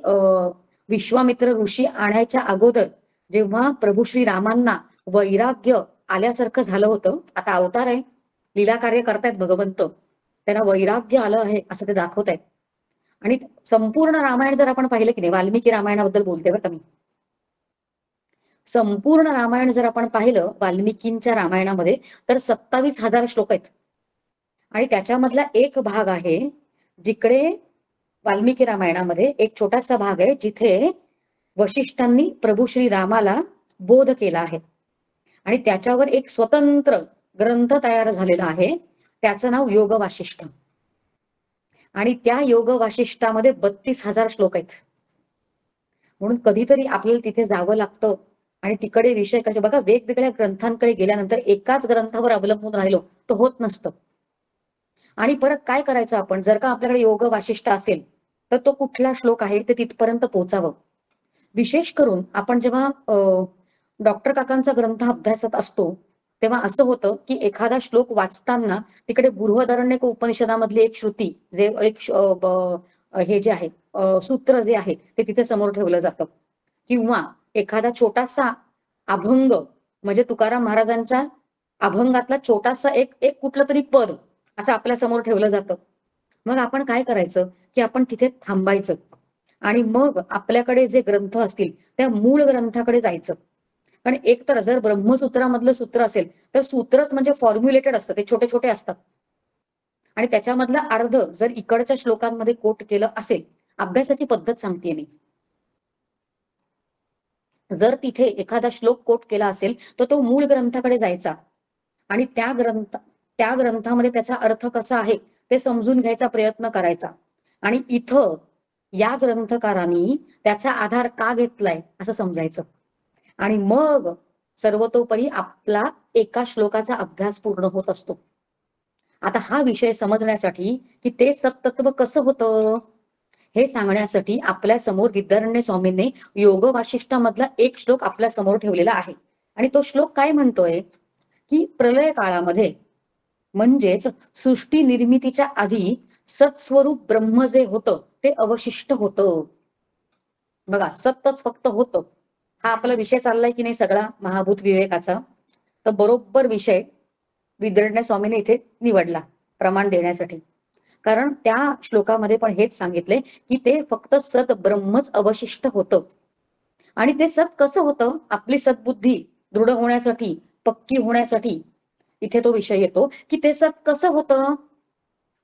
विश्वामित्र ऋषी आणायच्या अगोदर जेव्हा प्रभू श्रीरामांना वैराग्य आल्यासारखं झालं होतं, आता अवतार आहे, लीला कार्य करतायत भगवंत, त्यांना वैराग्य आलं आहे असं ते दाखवत आहेत. आणि संपूर्ण रामायण जर आपण पाहिलं की नाही, वाल्मिकी रामायणाबद्दल बोलते बरं का मी, संपूर्ण रामायण जर आपण पाहिलं वाल्मिकींच्या रामायणामध्ये तर 27,000 श्लोक आहेत. आणि त्याच्यामधला एक भाग आहे जिकडे वाल्मिकी रामायणामध्ये एक छोटासा भाग आहे जिथे वशिष्ठांनी प्रभू श्री रामाला बोध केला आहे. आणि त्याच्यावर एक स्वतंत्र ग्रंथ तयार झालेला आहे, त्याचं नाव योग वासिष्ठ. आणि त्या योग वासिष्ठामध्ये 32,000 श्लोक आहेत. म्हणून कधीतरी आपल्याला तिथे जावं लागतं आणि तिकडे विषय कसे, बघा, वेगवेगळ्या ग्रंथांकडे गेल्यानंतर एकाच ग्रंथावर अवलंबून राहिलो तो होत नसतं. आणि परत काय करायचं आपण, जर का आपल्याकडे योग वासिष्ठ असेल तर तो कुठला श्लोक आहे ते तिथपर्यंत पोहोचावं. विशेष करून आपण जेव्हा डॉक्टर काकांचा ग्रंथ अभ्यासत असतो तेव्हा असं होतं की एखादा श्लोक वाचताना तिकडे बृहदारण्यक उपनिषदामधली एक श्रुती जे एक हे जे आहे सूत्र जे आहे ते तिथे समोर ठेवलं जातं, किंवा एखादा छोटासा अभंग म्हणजे तुकाराम महाराजांच्या अभंगातला छोटासा एक एक कुठलं तरी पद असं आपल्या समोर ठेवलं जातं. मग आपण काय करायचं की आपण तिथे थांबायचं आणि मग आपल्याकडे जे ग्रंथ असतील त्या मूळ ग्रंथाकडे जायचं. कारण एकतर जर ब्रह्मसूत्रामधलं सूत्र असेल तर सूत्रच म्हणजे फॉर्म्युलेटेड असतं, ते छोटे छोटे असतात. आणि त्याच्यामधलं अर्ध जर इकडच्या श्लोकांमध्ये कोट केलं असेल, अभ्यासाची पद्धत सांगते मी, जर तिथे एखादा श्लोक कोट केला असेल तर तो मूळ ग्रंथाकडे जायचा आणि त्या ग्रंथामध्ये त्याचा अर्थ कसा आहे ते समजून घ्यायचा प्रयत्न करायचा. आणि इथं या ग्रंथकारांनी त्याचा आधार का घेतलाय असं समजायचं. आणि मग सर्वतोपरी आपला एका श्लोकाचा अभ्यास पूर्ण होत असतो. आता हा विषय समजण्यासाठी की ते सत्तत्व कसं होतं हे सांगण्यासाठी आपल्या समोर विद्यारण्य स्वामींनी योग वासिष्ठामधला एक श्लोक आपल्या समोर ठेवलेला आहे. आणि तो श्लोक काय म्हणतोय की प्रलय काळामध्ये म्हणजेच सृष्टी निर्मितीच्या आधी सत्स्वरूप ब्रह्म जे होतं ते अवशिष्ट होतं. बघा, सत्तच फक्त होतं हा आपला विषय चाललाय की नाही सगळा महाभूत विवेकाचा, तर बरोबर विषय विद्यारण्य स्वामीने इथे निवडला प्रमाण देण्यासाठी. कारण त्या श्लोकामध्ये पण हेच सांगितले की ते फक्त सत ब्रह्मच अवशिष्ट होतं. आणि ते सत कसं होतं, आपली सद्बुद्धी दृढ होण्यासाठी, पक्की होण्यासाठी इथे तो विषय येतो की ते सत कसं होतं,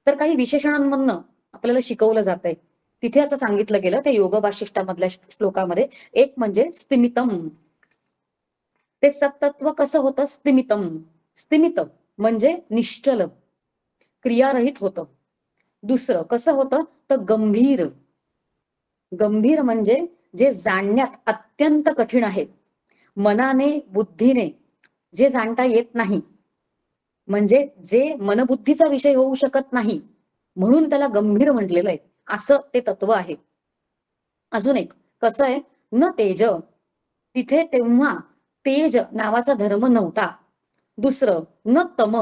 तर काही विशेषणांमधनं आपल्याला शिकवलं जातंय. तिथे असं सांगितलं गेलं त्या योग वाशिष्ठामधल्या श्लोकामध्ये, एक म्हणजे स्तिमितम. ते सत्तत्व कसं होतं, स्तिमितम. स्तिमित म्हणजे निश्चल, क्रियारहित होतं. दुसरं कसं होतं, तर गंभीर. गंभीर म्हणजे जे जाणण्यात अत्यंत कठीण आहे, मनाने बुद्धीने जे जाणता येत नाही, म्हणजे जे मनबुद्धीचा विषय होऊ शकत नाही, म्हणून त्याला गंभीर म्हटलेलं आहे, असं ते तत्व आहे. अजून एक कसं आहे, न तेज. तिथे तेव्हा तेज नावाचा धर्म नव्हता. दुसरं न तम,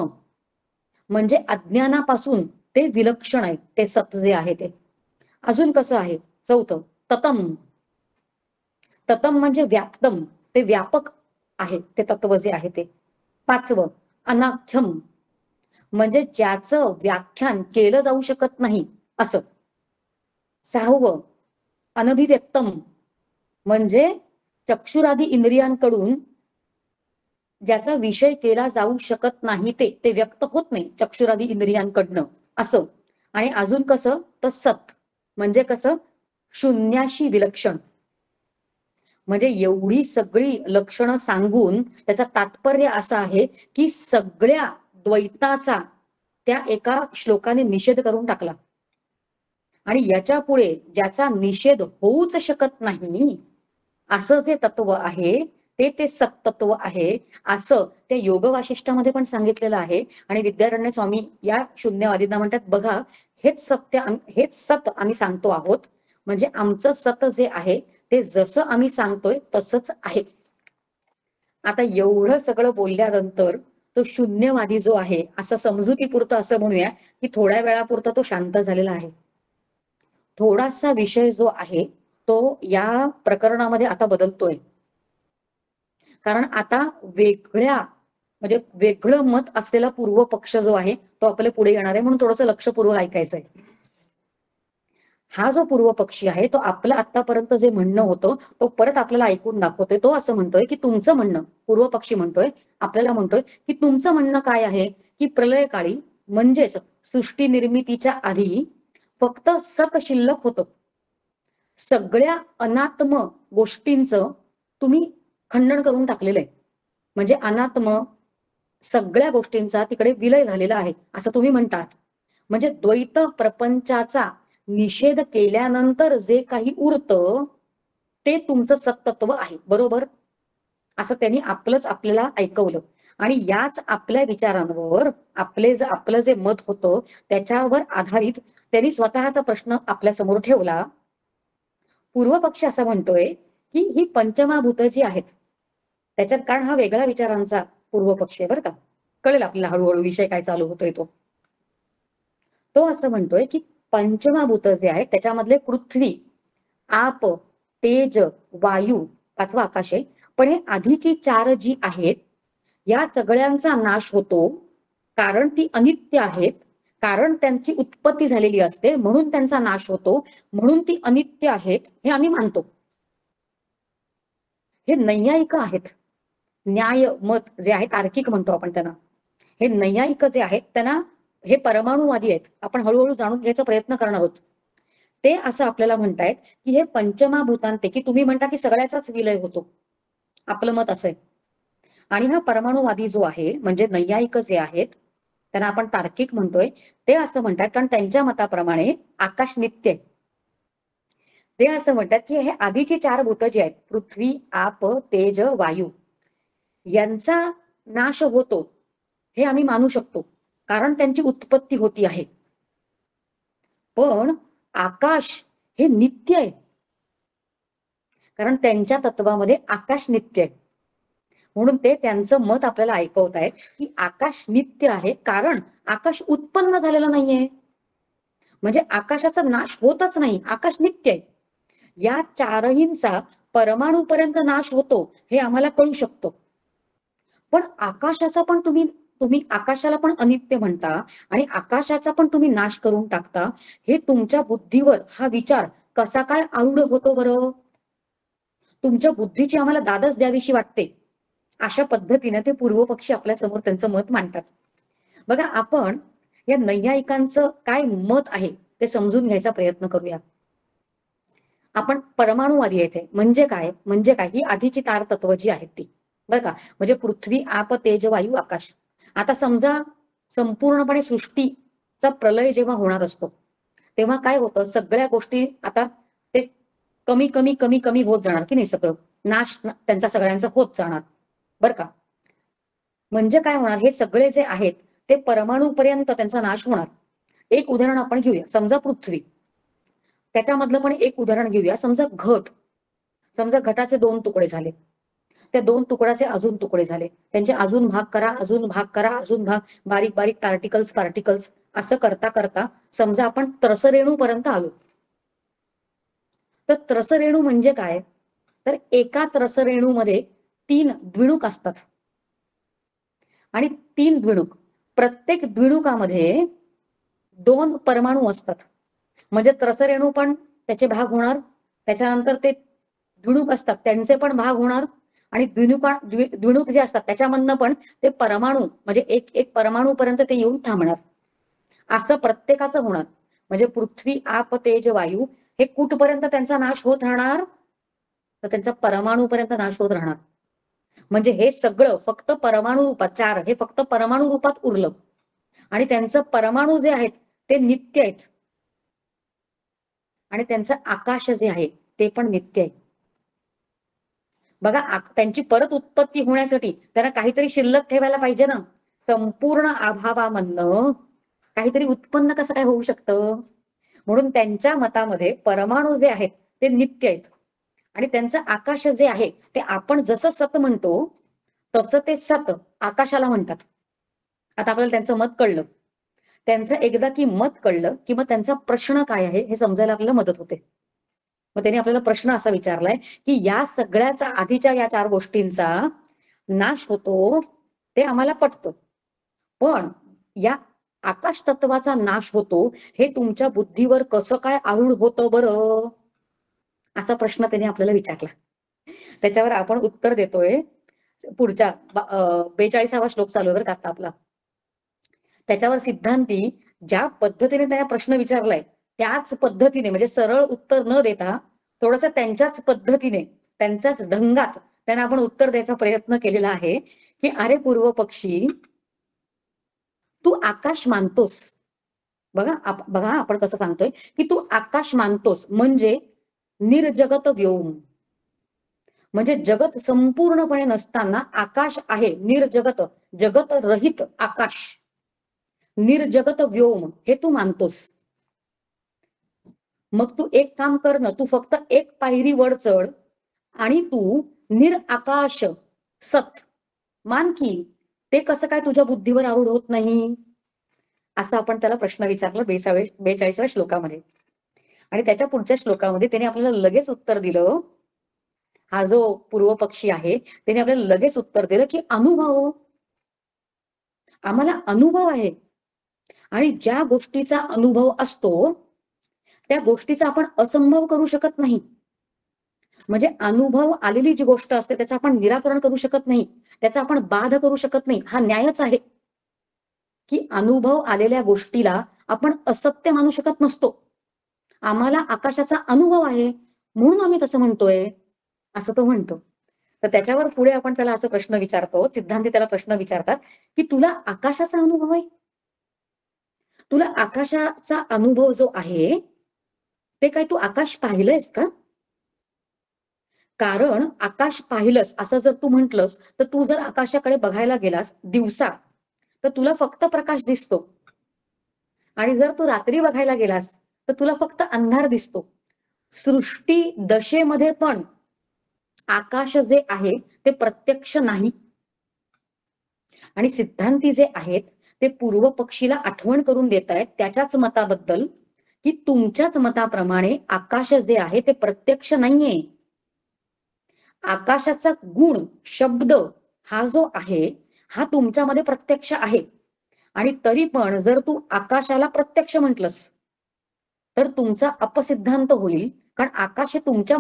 म्हणजे अज्ञानापासून ते विलक्षण आहे, ते सत जे आहे ते. अजून कसं आहे, चौथं ततम. ततम म्हणजे व्याप्तम, ते व्यापक आहे ते तत्व जे आहे ते. पाचवं अनाख्यम, म्हणजे ज्याचं व्याख्यान केलं जाऊ शकत नाही असं. सहावं अनभिव्यक्तम, म्हणजे चक्षुरादी इंद्रियांकडून ज्याचा विषय केला जाऊ शकत नाही, ते व्यक्त होत नाही चक्षुरादी इंद्रियांकडनं असं. आणि अजून कसं, तर सत म्हणजे कसं, शून्याशी विलक्षण. म्हणजे एवढी सगळी लक्षणं सांगून त्याचं तात्पर्य असं आहे की सगळ्या द्वैताचा त्या एका श्लोकाने निषेध करून टाकला. आणि याच्या पुढे ज्याचा निषेध होऊच शकत नाही असं जे तत्व आहे, ते सत्तत्व आहे, असं त्या योग वाशिष्ठामध्ये पण सांगितलेलं आहे. आणि विद्यारण्य स्वामी या शून्यवादींना म्हणतात, बघा हेच सत्य, हेच सत आम्ही सांगतो आहोत. म्हणजे आमचं सत जे आहे ते जसं आम्ही सांगतोय तसंच आहे. आता एवढं सगळं बोलल्यानंतर तो शून्यवादी जो आहे, असं समजुतीपुरतं असं म्हणूया की थोड्या वेळापुरता तो शांत झालेला आहे. थोडासा विषय जो आहे तो या प्रकरणामध्ये आता बदलतोय. कारण आता वेगळ्या, म्हणजे वेगळं मत असलेला पूर्व पक्ष जो आहे तो आपल्या पुढे येणार आहे, म्हणून थोडंसं लक्षपूर्वक ऐकायचंय. हा जो पूर्व पक्षी आहे तो आपलं आतापर्यंत जे म्हणणं होतं तो परत आपल्याला ऐकून दाखवतोय. तो असं म्हणतोय की तुमचं म्हणणं, पूर्व पक्षी म्हणतोय, आपल्याला म्हणतोय की तुमचं म्हणणं काय आहे की प्रलयकाळी म्हणजेच सृष्टी निर्मितीच्या आधी फक्त सत शिल्लक होतं. सगळ्या अनात्म गोष्टींचं तुम्ही खंडन करून टाकलेलं आहे. म्हणजे अनात्म सगळ्या गोष्टींचा तिकडे विलय झालेला आहे असं तुम्ही म्हणतात. म्हणजे द्वैत प्रपंचाचा निषेध केल्यानंतर जे काही उरतं ते तुमचं सत्तत्व आहे, बरोबर? असं त्यांनी आपल्याला ऐकवलं. आणि याच आपल्या विचारांवर आपलं जे मत होतं त्याच्यावर आधारित त्यांनी स्वतःचा प्रश्न आपल्या समोर ठेवला. पूर्व पक्ष असं म्हणतोय की ही पंचमाभूत जी आहेत त्याच्यात, कारण हा वेगळा विचारांचा पूर्व पक्ष आहे बरं का, कळेल आपल्याला हळूहळू विषय काय चालू होतोय तो. तो असं म्हणतोय की पंचमाभूत जे आहेत त्याच्यामधले पृथ्वी, आप, तेज, वायू, पाचवा आकाश आहे. पण हे आधीची चार जी आहेत या सगळ्यांचा नाश होतो, कारण ती अनित्य आहेत. कारण त्यांची उत्पत्ती झालेली असते म्हणून त्यांचा नाश होतो, म्हणून ती अनित्य आहेत हे आम्ही मानतो. हे नैयायिक आहेत. न्याय मत जे आहे, तार्किक म्हणतो आपण त्यांना. हे नैयायिक जे आहेत त्यांना हे परमाणुवादी आहेत. आपण हळूहळू जाणून घ्यायचा प्रयत्न करणार आहोत. ते असं आपल्याला म्हणतायत की हे पंचमाभूतांपैकी तुम्ही म्हणता की सगळ्याचाच विलय होतो, आपलं मत असं आहे. आणि हा परमाणुवादी जो आहे म्हणजे नैयायिक जे आहेत त्यांना आपण तार्किक म्हणतोय, ते असं म्हणतात कारण त्यांच्या मताप्रमाणे आकाश नित्य आहे. ते असं म्हणतात की हे आधीची चार भूत जी आहेत, पृथ्वी, आप, तेज, वायू, यांचा नाश होतो हे आम्ही मानू शकतो कारण त्यांची उत्पत्ती होती आहे. पण आकाश हे नित्य आहे कारण त्यांच्या तत्वामध्ये आकाश नित्य आहे. म्हणून ते त्यांचं मत आपल्याला ऐकवतायत की आकाश नित्य आहे कारण आकाश उत्पन्न झालेलं नाहीये. म्हणजे आकाशाचा नाश होतच नाही, आकाश नित्य आहे. या चारहींचा परमाणूपर्यंत नाश होतो हे आम्हाला कळू शकतो, पण आकाशाचा पण तुम्ही आकाशाला पण अनित्य म्हणता आणि आकाशाचा पण तुम्ही नाश करून टाकता, हे तुमच्या बुद्धीवर हा विचार कसा काय आरूढ होतो बरं? तुमच्या बुद्धीची आम्हाला दादच द्यावीशी वाटते. अशा पद्धतीने ते पूर्व पक्षी आपल्या समोर त्यांचं मत मांडतात. बघा, आपण या नैयायिकांचं काय मत आहे ते समजून घ्यायचा प्रयत्न करूया. आपण परमाणुवादी येथे म्हणजे काय, म्हणजे काय, ही आधीची तार तत्व जी आहेत ती, बरं का. म्हणजे पृथ्वी, आप, तेज, वायू, आकाश. आता समजा संपूर्णपणे सृष्टीचा प्रलय जेव्हा होणार असतो, तेव्हा काय होतं, सगळ्या गोष्टी आता ते कमी कमी कमी कमी होत जाणार की नाही, सगळं नाश त्यांचा सगळ्यांचा होत जाणार, बरं का. म्हणजे काय होणार, हे सगळे जे आहेत ते परमाणूपर्यंत त्यांचा नाश होणार. एक उदाहरण आपण घेऊया, समजा पृथ्वी, त्याच्यामधलं पण एक उदाहरण घेऊया. समजा घट, समजा घटाचे 2 तुकडे झाले, त्या 2 तुकड्याचे अजून तुकडे झाले, त्यांचे अजून भाग करा, अजून भाग करा, अजून भाग, बारीक बारीक पार्टिकल्स पार्टिकल्स, असं करता करता समजा आपण त्रसरेणूपर्यंत आलो. तर त्रसरेणू म्हणजे काय, तर एका त्रसरेणूमध्ये 3 द्विणुक असतात आणि 3 द्विणुक, प्रत्येक द्विणुकामध्ये 2 परमाणू असतात. म्हणजे त्रसरेणू पण त्याचे भाग होणार, त्याच्यानंतर ते द्विणुक असतात त्यांचे पण भाग होणार, आणि द्विणुक जे असतात त्याच्यामधनं पण ते परमाणू, म्हणजे एक एक परमाणू पर्यंत ते येऊन थांबणार. असं प्रत्येकाचं होणार. म्हणजे पृथ्वी, आप, तेज, वायू हे कुठपर्यंत त्यांचा नाश होत राहणार, तर त्यांचा परमाणूपर्यंत नाश होत राहणार. म्हणजे हे सगळं फक्त परमाणू रूपात, 4 हे फक्त परमाणू रूपात उरलं, आणि त्यांचं परमाणू जे आहेत ते नित्य आहेत, आणि त्यांचं आकाश जे आहे ते पण नित्य आहे. बघा, त्यांची परत उत्पत्ती होण्यासाठी त्यांना काहीतरी शिल्लक ठेवायला पाहिजे ना. संपूर्ण अभावामधनं काहीतरी उत्पन्न कसं काय होऊ शकतं? म्हणून त्यांच्या मतामध्ये परमाणू जे आहेत ते नित्य आहेत, आणि त्यांचं आकाश जे आहे ते आपण जसं सत म्हणतो तसं ते सत आकाशाला म्हणतात. आता आपल्याला त्यांचं मत कळलं. त्यांचं एकदा की मत कळलं की मग त्यांचा प्रश्न काय आहे हे समजायला आपल्याला मदत होते. मग त्यांनी आपल्याला प्रश्न असा विचारलाय की या सगळ्याचा आधीच्या या 4 गोष्टींचा नाश होतो ते आम्हाला पटतं, पण या आकाश तत्वाचा नाश होतो हे तुमच्या बुद्धीवर कसं काय आरूढ होतं बरं, असा प्रश्न त्यांनी आपल्याला विचारला. त्याच्यावर आपण उत्तर देतोय पुढच्या 42वा श्लोक चालू आहे बरं का आता आपला. त्याच्यावर सिद्धांती ज्या पद्धतीने त्याने प्रश्न विचारलाय त्याच पद्धतीने, म्हणजे सरळ उत्तर न देता थोडस त्यांच्याच पद्धतीने, त्यांच्याच ढंगात त्यांना आपण उत्तर द्यायचा प्रयत्न केलेला आहे की अरे पूर्व पक्षी, तू आकाश मानतोस. बघा आपण कसं सांगतोय की तू आकाश मानतोस, म्हणजे निर्जगत व्योम, म्हणजे जगत संपूर्णपणे नसताना आकाश आहे, निर्जगत, जगत रहित आकाश, निर्जगत व्योम हे तू मानतोस. मग तू एक काम कर ना, तू फक्त एक पायरी वर चढ आणि तू निराकाश सत मान की. ते कसं काय तुझ्या बुद्धीवर आरूढ होत नाही, असं आपण त्याला प्रश्न विचारला 42व्या श्लोकामध्ये. आणि त्याच्या पुढच्या श्लोकामध्ये त्याने आपल्याला लगेच उत्तर दिलं. हा जो पूर्व पक्षी आहे त्याने आपल्याला लगेच उत्तर दिलं की अनुभव, आम्हाला अनुभव आहे, आणि ज्या गोष्टीचा अनुभव असतो त्या गोष्टीचा आपण असंभव करू शकत नाही. म्हणजे अनुभव आलेली जी गोष्ट असते त्याचं आपण निराकरण करू शकत नाही, त्याचा आपण बाध करू शकत नाही. हा न्यायच आहे की अनुभव आलेल्या गोष्टीला आपण असत्य मानू शकत नसतो. आम्हाला आकाशाचा अनुभव आहे म्हणून आम्ही तसं म्हणतोय, असं तो म्हणतो. तर त्याच्यावर पुढे आपण त्याला असं प्रश्न विचारतो, सिद्धांती त्याला प्रश्न विचारतात की तुला आकाशाचा अनुभव आहे, तुला आकाशाचा अनुभव जो आहे ते काय तू आकाश पाहिलंयस का? कारण आकाश पाहिलंस असं जर तू म्हंटलस तर तू जर आकाशाकडे बघायला गेलास दिवसा तर तुला फक्त प्रकाश दिसतो, आणि जर तू रात्री बघायला गेलास तर तुला फक्त अंधार दिसतो. सृष्टी दशेमध्ये पण आकाश जे आहे ते प्रत्यक्ष नाही. आणि सिद्धांती जे आहेत ते पूर्व पक्षीला आठवण करून देत आहेत त्याच्याच मताबद्दल की तुमच्याच मताप्रमाणे आकाश जे आहे ते प्रत्यक्ष नाहीये. आकाशाचा गुण शब्द हा जो आहे हा तुमच्यामध्ये प्रत्यक्ष आहे, आणि तरी पण जर तू आकाशाला प्रत्यक्ष म्हटलंस तर तुमचा अपसिद्धांत होईल. कारण आकाश हे तुमच्या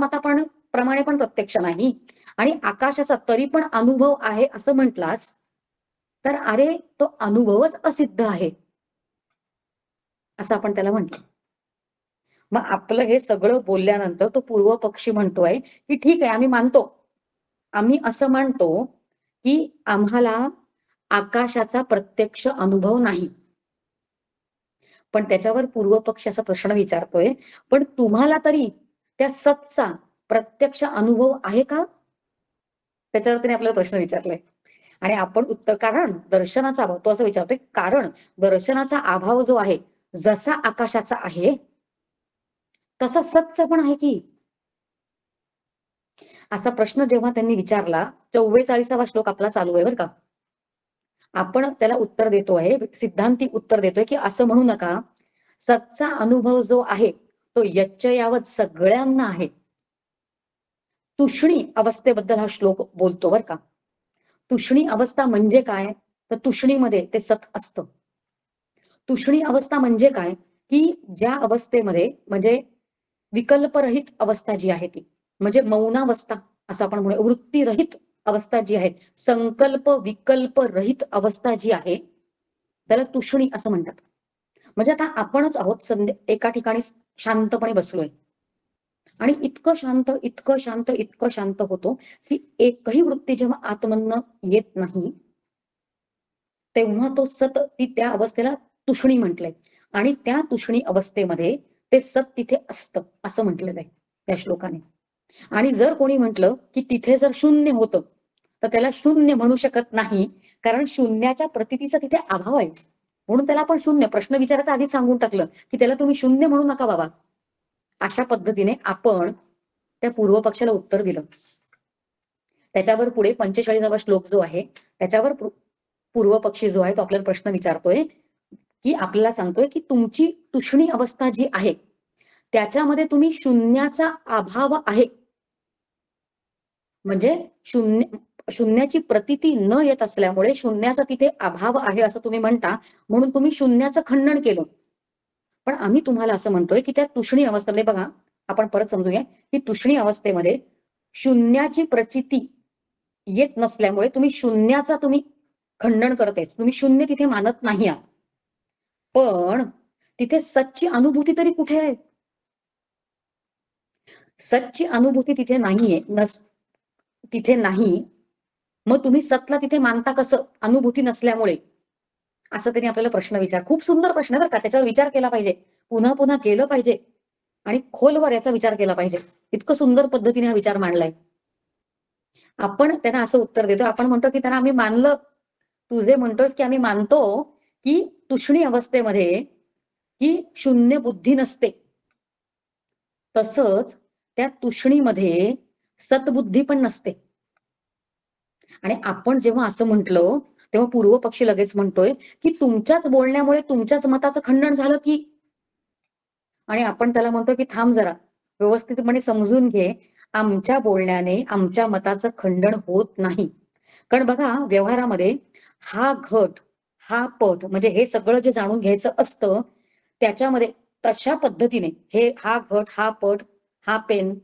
प्रमाणे पण प्रत्यक्ष नाही, आणि आकाशाचा तरी पण अनुभव आहे असं म्हटलास तर अरे तो अनुभवच असिद्ध आहे असं आपण त्याला म्हटलं. मग आपलं हे सगळं बोलल्यानंतर तो पूर्व पक्षी म्हणतोय की ठीक आहे, आम्ही मानतो, आम्ही असं मानतो की आम्हाला आकाशाचा प्रत्यक्ष अनुभव नाही. पण त्याच्यावर पूर्व पक्ष असा प्रश्न विचारतोय, पण तुम्हाला तरी त्या सतचा प्रत्यक्ष अनुभव आहे का? त्याच्यावर त्याने आपल्याला प्रश्न विचारलाय. आणि आपण उत्तर, कारण दर्शनाचा अभाव, तो असं विचारतोय, कारण दर्शनाचा अभाव जो आहे जसा आकाशाचा आहे तसा सतचा पण आहे की. असा प्रश्न जेव्हा त्यांनी विचारला, 44वा श्लोक आपला चालू आहे बरं का. आपण त्याला उत्तर देतो आहे, सिद्धांती उत्तर देतोय की असं म्हणू नका, सतचा अनुभव जो आहे तो यच्चयावत सगळ्यांना आहे. तुष्णी अवस्थेबद्दल हा श्लोक बोलतो बरं का. तुष्णी अवस्था म्हणजे काय, तर तुष्णीमध्ये ते सत असतं. तुष्णी अवस्था म्हणजे काय, की ज्या अवस्थेमध्ये म्हणजे विकल्परहित अवस्था जी आहे ती, म्हणजे मौनावस्था असं आपण म्हणूया, वृत्तीरहित अवस्था जी आहे, संकल्प विकल्प रहित अवस्था जी आहे त्याला तुष्णी असं म्हणतात. म्हणजे आता आपणच आहोत एका ठिकाणी शांतपणे बसलोय आणि इतकं शांत इतकं शांत इतकं शांत होतो की एकही वृत्ती जेव्हा आतमधनं येत नाही तेव्हा तो सत त्या अवस्थेला तुष्णी म्हटलंय. आणि त्या तुष्णी अवस्थेमध्ये ते सत तिथे असतं असं म्हटलेलं आहे त्या श्लोकाने. आणि जर कोणी म्हटलं की तिथे जर शून्य होतं तर त्याला शून्य म्हणू शकत नाही, कारण शून्याच्या प्रतीतीचा तिथे अभाव आहे. म्हणून त्याला आपण शून्य, प्रश्न विचारायचं आधीच सांगून टाकलं की त्याला तुम्ही शून्य म्हणू नका बाबा. अशा पद्धतीने आपण त्या पूर्व पक्षाला उत्तर दिलं. त्याच्यावर पुढे 45वा श्लोक जो आहे त्याच्यावर पूर्व पक्षी जो आहे तो आपल्याला प्रश्न विचारतोय की आपल्याला सांगतोय की तुमची तुष्णी अवस्था जी आहे त्याच्यामध्ये तुम्ही शून्याचा अभाव आहे, म्हणजे शून्याची प्रतीती न येत असल्यामुळे शून्याचा तिथे अभाव आहे असं तुम्ही म्हणता, म्हणून तुम्ही शून्याचं खंडन केलं. पण आम्ही तुम्हाला असं म्हणतोय की त्या तुष्णी अवस्थेमध्ये बघा, आपण परत समजूया की तुष्णी अवस्थेमध्ये शून्याची प्रचिती येत नसल्यामुळे तुम्ही शून्याचा खंडन करते, तुम्ही शून्य तिथे मानत नाही आहात. पण तिथे सच्ची अनुभूती तरी कुठे आहे? सच्ची अनुभूती तिथे नाहीये, तिथे नाही. मग तुम्ही सतला तिथे मानता कसं, अनुभूती नसल्यामुळे? असं त्यांनी आपल्याला प्रश्न खूप सुंदर प्रश्न बरं का, त्याच्यावर विचार केला पाहिजे, पुन्हा पुन्हा केलं पाहिजे आणि खोलवर याचा विचार केला पाहिजे. इतकं सुंदर पद्धतीने हा विचार मांडलाय. आपण त्यांना असं उत्तर देतो, आपण म्हणतो की त्यांना आम्ही मानलं, तू जे म्हणतोस की आम्ही मानतो की तुष्णी अवस्थेमध्ये की शून्य बुद्धी नसते, तसंच त्या तुष्णीमध्ये सतबुद्धी पण नसते. आणि आपण जेव्हा असं म्हटलं तेव्हा पूर्व पक्षी लगेच म्हणतोय की तुमच्याच बोलण्यामुळे तुमच्याच मताचं खंडन झालं की. आणि आपण त्याला म्हणतो की थांब जरा, व्यवस्थितपणे समजून घे, आमच्या बोलण्याने आमच्या मताचं खंडन होत नाही. कारण बघा व्यवहारामध्ये हा घट हा पट म्हणजे हे सगळं जे जाणून घ्यायचं असतं त्याच्यामध्ये तशा पद्धतीने हा घट हा पट हा पेन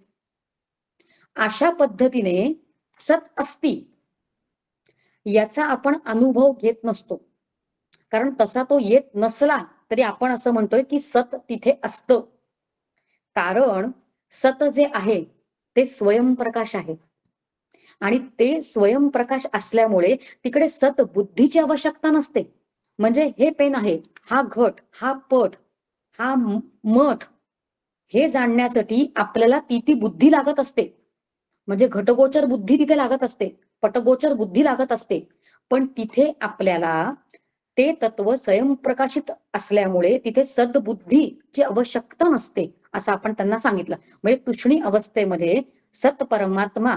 अशा पद्धतीने सत असती याचा आपण अनुभव घेत नसतो. कारण तसा तो येत नसला तरी आपण असं म्हणतोय की सत तिथे असतं. कारण सत जे आहे ते स्वयंप्रकाश आहे आणि ते स्वयंप्रकाश असल्यामुळे तिकडे सत बुद्धीची आवश्यकता नसते. म्हणजे हे पेन आहे, हा घट हा पट हा मठ हे जाणण्यासाठी आपल्याला ती बुद्धी लागत असते. म्हणजे घटगोचर बुद्धी तिथे लागत असते, पटगोचर बुद्धी लागत असते. पण तिथे आपल्याला ते तत्व स्वयंप्रकाशित असल्यामुळे तिथे सद्बुद्धीची आवश्यकता नसते असं आपण त्यांना सांगितलं. म्हणजे तुष्णी अवस्थेमध्ये सत परमात्मा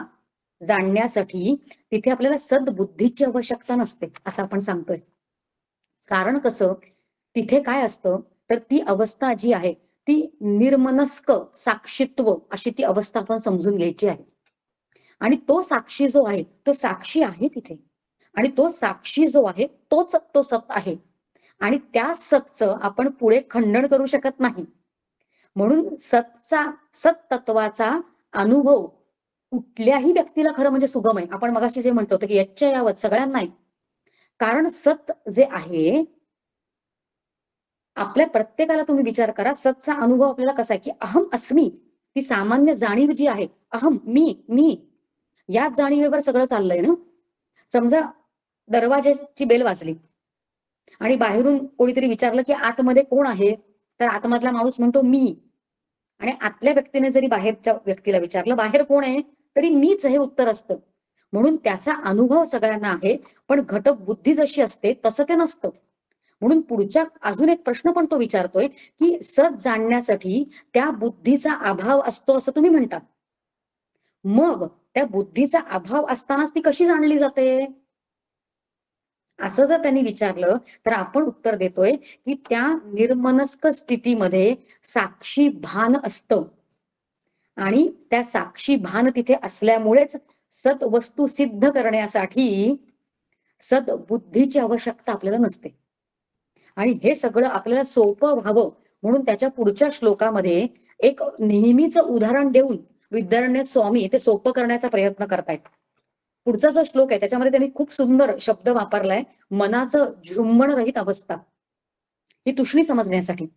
जाणण्यासाठी तिथे आपल्याला सद्बुद्धीची आवश्यकता नसते असं आपण सांगतोय. कारण कसं, तिथे काय असतं तर ती अवस्था जी आहे ती निर्मनस्क साक्षीत्व अशी ती अवस्था आपण समजून घ्यायची आहे. आणि तो साक्षी जो आहे तो साक्षी आहे तिथे, आणि तो साक्षी जो आहे तोच तो सत आहे, आणि त्या सतचं आपण पुढे खंडन करू शकत नाही. म्हणून सत तत्वाचा अनुभव कुठल्याही व्यक्तीला खरं म्हणजे सुगम आहे. आपण मगाशी जे म्हणतो की यच्च यावत सगळ्यांना नाही. कारण सत जे आहे, आपल्या प्रत्येकाला तुम्ही विचार करा, सतचा अनुभव आपल्याला कसा आहे की अहम अस्मी, ती सामान्य जाणीव जी आहे, अहम मी याच जाणीवेवर सगळं चाललंय ना. समजा दरवाजाची बेल वाजली आणि बाहेरून कोणीतरी विचारलं की आतमध्ये कोण आहे, तर आतमधला माणूस म्हणतो मी. आणि आतल्या व्यक्तीने जरी बाहेरच्या व्यक्तीला विचारलं बाहेर कोण आहे, तरी मीच हे उत्तर असतं. म्हणून त्याचा अनुभव सगळ्यांना आहे, पण घटक बुद्धी जशी असते तसं ते नसतं. म्हणून पुढच्या अजून एक प्रश्न पण तो विचारतोय की सत जाणण्यासाठी त्या बुद्धीचा अभाव असतो असं तुम्ही म्हणता. मग त्या बुद्धीचा अभाव असतानाच ती कशी जाणली जाते, असं जर त्यांनी विचारलं तर आपण उत्तर देतोय की त्या निर्मनस्क स्थितीमध्ये साक्षी भान असतं, आणि त्या साक्षी भान तिथे असल्यामुळेच सत वस्तू सिद्ध करण्यासाठी सत बुद्धीची आवश्यकता आपल्याला नसते. आणि हे सगळं आपल्याला सोपं व्हावं म्हणून त्याच्या पुढच्या श्लोकामध्ये एक नेहमीच उदाहरण देऊन विद्यारण्य स्वामी ते सोपं करण्याचा प्रयत्न करतायत. पुढचा जो श्लोक आहे त्याच्यामध्ये त्यांनी खूप सुंदर शब्द वापरलाय, मनाचं झुंबण रहित अवस्था, ही तुष्णी समजण्यासाठी.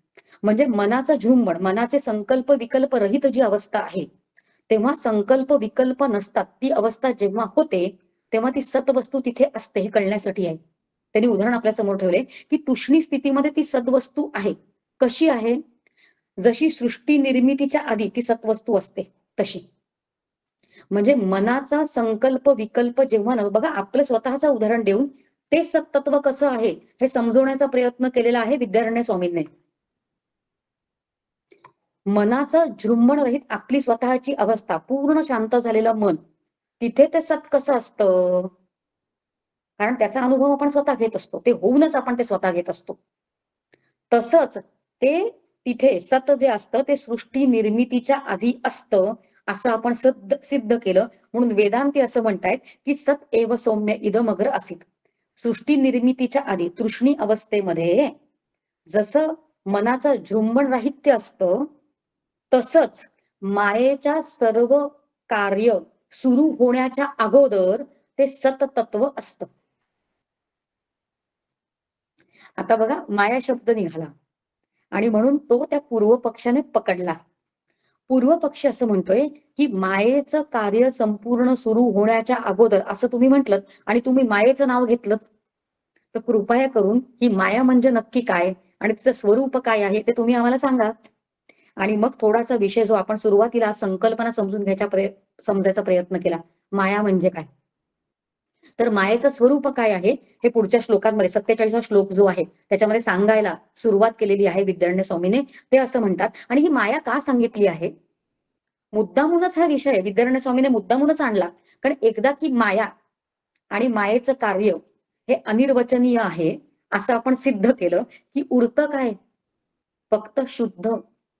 म्हणजे मनाचं झुंबण, मनाचे संकल्प विकल्प रहित जी अवस्था आहे, तेव्हा संकल्प विकल्प नसतात ती अवस्था जेव्हा होते तेव्हा ती सतवस्तू तिथे असते, हे कळण्यासाठी आहे. त्यांनी उदाहरण आपल्या समोर ठेवले की तुष्णी स्थितीमध्ये ती सद्वस्तू आहे. कशी आहे, जशी सृष्टी निर्मितीच्या आधी ती सत्वस्तू असते तशी. म्हणजे मनाचा संकल्प विकल्प जेव्हा बघा आपलं स्वतःचं उदाहरण देऊन ते सत्तत्व कसं आहे हे समजवण्याचा प्रयत्न केलेला आहे विद्यारण्य स्वामींनी. मनाचं झृंबण रहित आपली स्वतःची अवस्था, पूर्ण शांत झालेलं मन, तिथे ते सत कसं असतं, कारण त्याचा अनुभव आपण स्वतः घेत असतो, ते होऊनच आपण ते स्वतः घेत असतो. तसंच ते तिथे सत जे असतं ते सृष्टी निर्मितीच्या आधी असतं असं आपण सिद्ध केलं. म्हणून वेदांती असं म्हणतायत की सत एव सौम्य इदमग्र असित. सृष्टी निर्मितीच्या आधी तृष्णी अवस्थेमध्ये जसं मनाचं झुंबण राहित्य असतं, तसंच मायेच्या सर्व कार्य सुरू होण्याच्या अगोदर ते सततत्व असतं. आता बघा माया शब्द निघाला आणि म्हणून तो त्या पूर्व पक्षाने पकडला. पूर्व पक्ष असं म्हणतोय की मायेचं कार्य संपूर्ण सुरू होण्याच्या अगोदर असं तुम्ही म्हटलं आणि तुम्ही मायेचं नाव घेतलं, तर कृपया करून ही माया म्हणजे नक्की काय आणि तिचं स्वरूप काय आहे ते तुम्ही आम्हाला सांगा. आणि मग थोडासा विषय जो आपण सुरुवातीला संकल्पना समजून समजायचा प्रयत्न केला, माया म्हणजे काय, तर मायेचं स्वरूप काय आहे हे पुढच्या श्लोकांमध्ये 47वा श्लोक जो आहे त्याच्यामध्ये सांगायला सुरुवात केलेली आहे विद्यारण्य स्वामीने. ते असं म्हणतात, आणि ही माया का सांगितली आहे, मुद्दामूनच हा विषय विद्यारण्य स्वामीने मुद्दामूनच आणला, कारण एकदा की माया आणि मायेचं कार्य हे अनिर्वचनीय आहे असं आपण सिद्ध केलं की उरतं काय, फक्त शुद्ध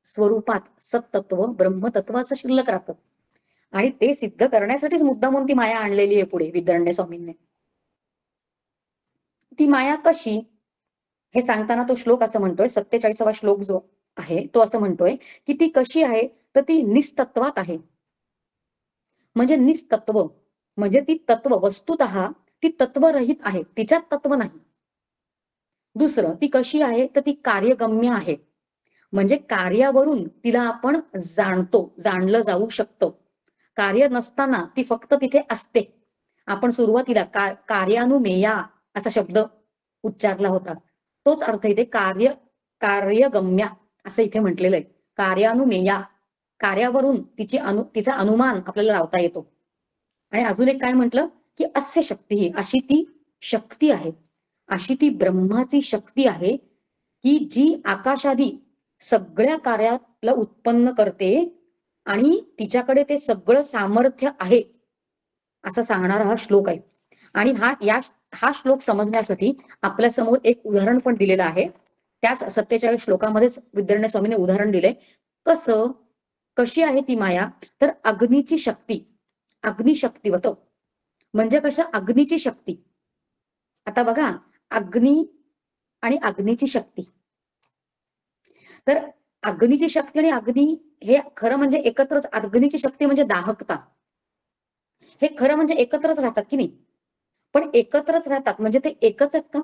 स्वरूपात सत्तत्व ब्रह्मतत्व असं शिल्लक राहतं. आणि ते सिद्ध करण्यासाठीच मुद्दामून ती माया आणलेली आहे पुढे विद्यारण्य स्वामींनी. ती माया कशी हे सांगताना तो श्लोक असं म्हणतोय, 47वा श्लोक जो आहे तो असं म्हणतोय की ती कशी आहे, तर ती निस्तत्वात आहे. म्हणजे निस्तत्व म्हणजे ती तत्व वस्तुतः ती तत्वरहित आहे, तिच्यात तत्व नाही. दुसरं ती कशी आहे, तर ती कार्यगम्य आहे. म्हणजे कार्यावरून तिला आपण जाणतो, जाणलं जाऊ शकतं. कार्य नसताना ती फक्त तिथे असते. आपण सुरुवातीला कार्यानुमेया असा शब्द उच्चारला होता, तोच अर्थ इथे कार्यगम्या असं इथे म्हटलेलं आहे. कार्यानुमेया, कार्यावरून तिचा अनुमान आपल्याला लावता येतो. आणि अजून एक काय म्हटलं की अस्य शक्ती, ही अशी ती शक्ती आहे, अशी ती ब्रह्माची शक्ती आहे की जी आकाशादी सगळ्या कार्याला उत्पन्न करते आणि तिच्याकडे ते सगळं सामर्थ्य आहे असं सांगणारा हा श्लोक आहे. आणि हा श्लोक समजण्यासाठी आपल्या समोर एक उदाहरण पण दिलेलं आहे. त्याच 47 श्लोकामध्येच विद्यारण्य स्वामीने उदाहरण दिले. कशी आहे ती माया, तर अग्नीची शक्ती अग्निशक्तिवत. म्हणजे कशा अग्नीची शक्ती. आता बघा, अग्नी आणि अग्नीची शक्ती. तर अग्नीची शक्ती आणि अग्नी हे खरं म्हणजे एकत्रच. अग्नीची शक्ती म्हणजे दाहकता. हे खरं म्हणजे एकत्रच राहतात की नाही. पण एकत्रच राहतात म्हणजे ते एकच आहेत का?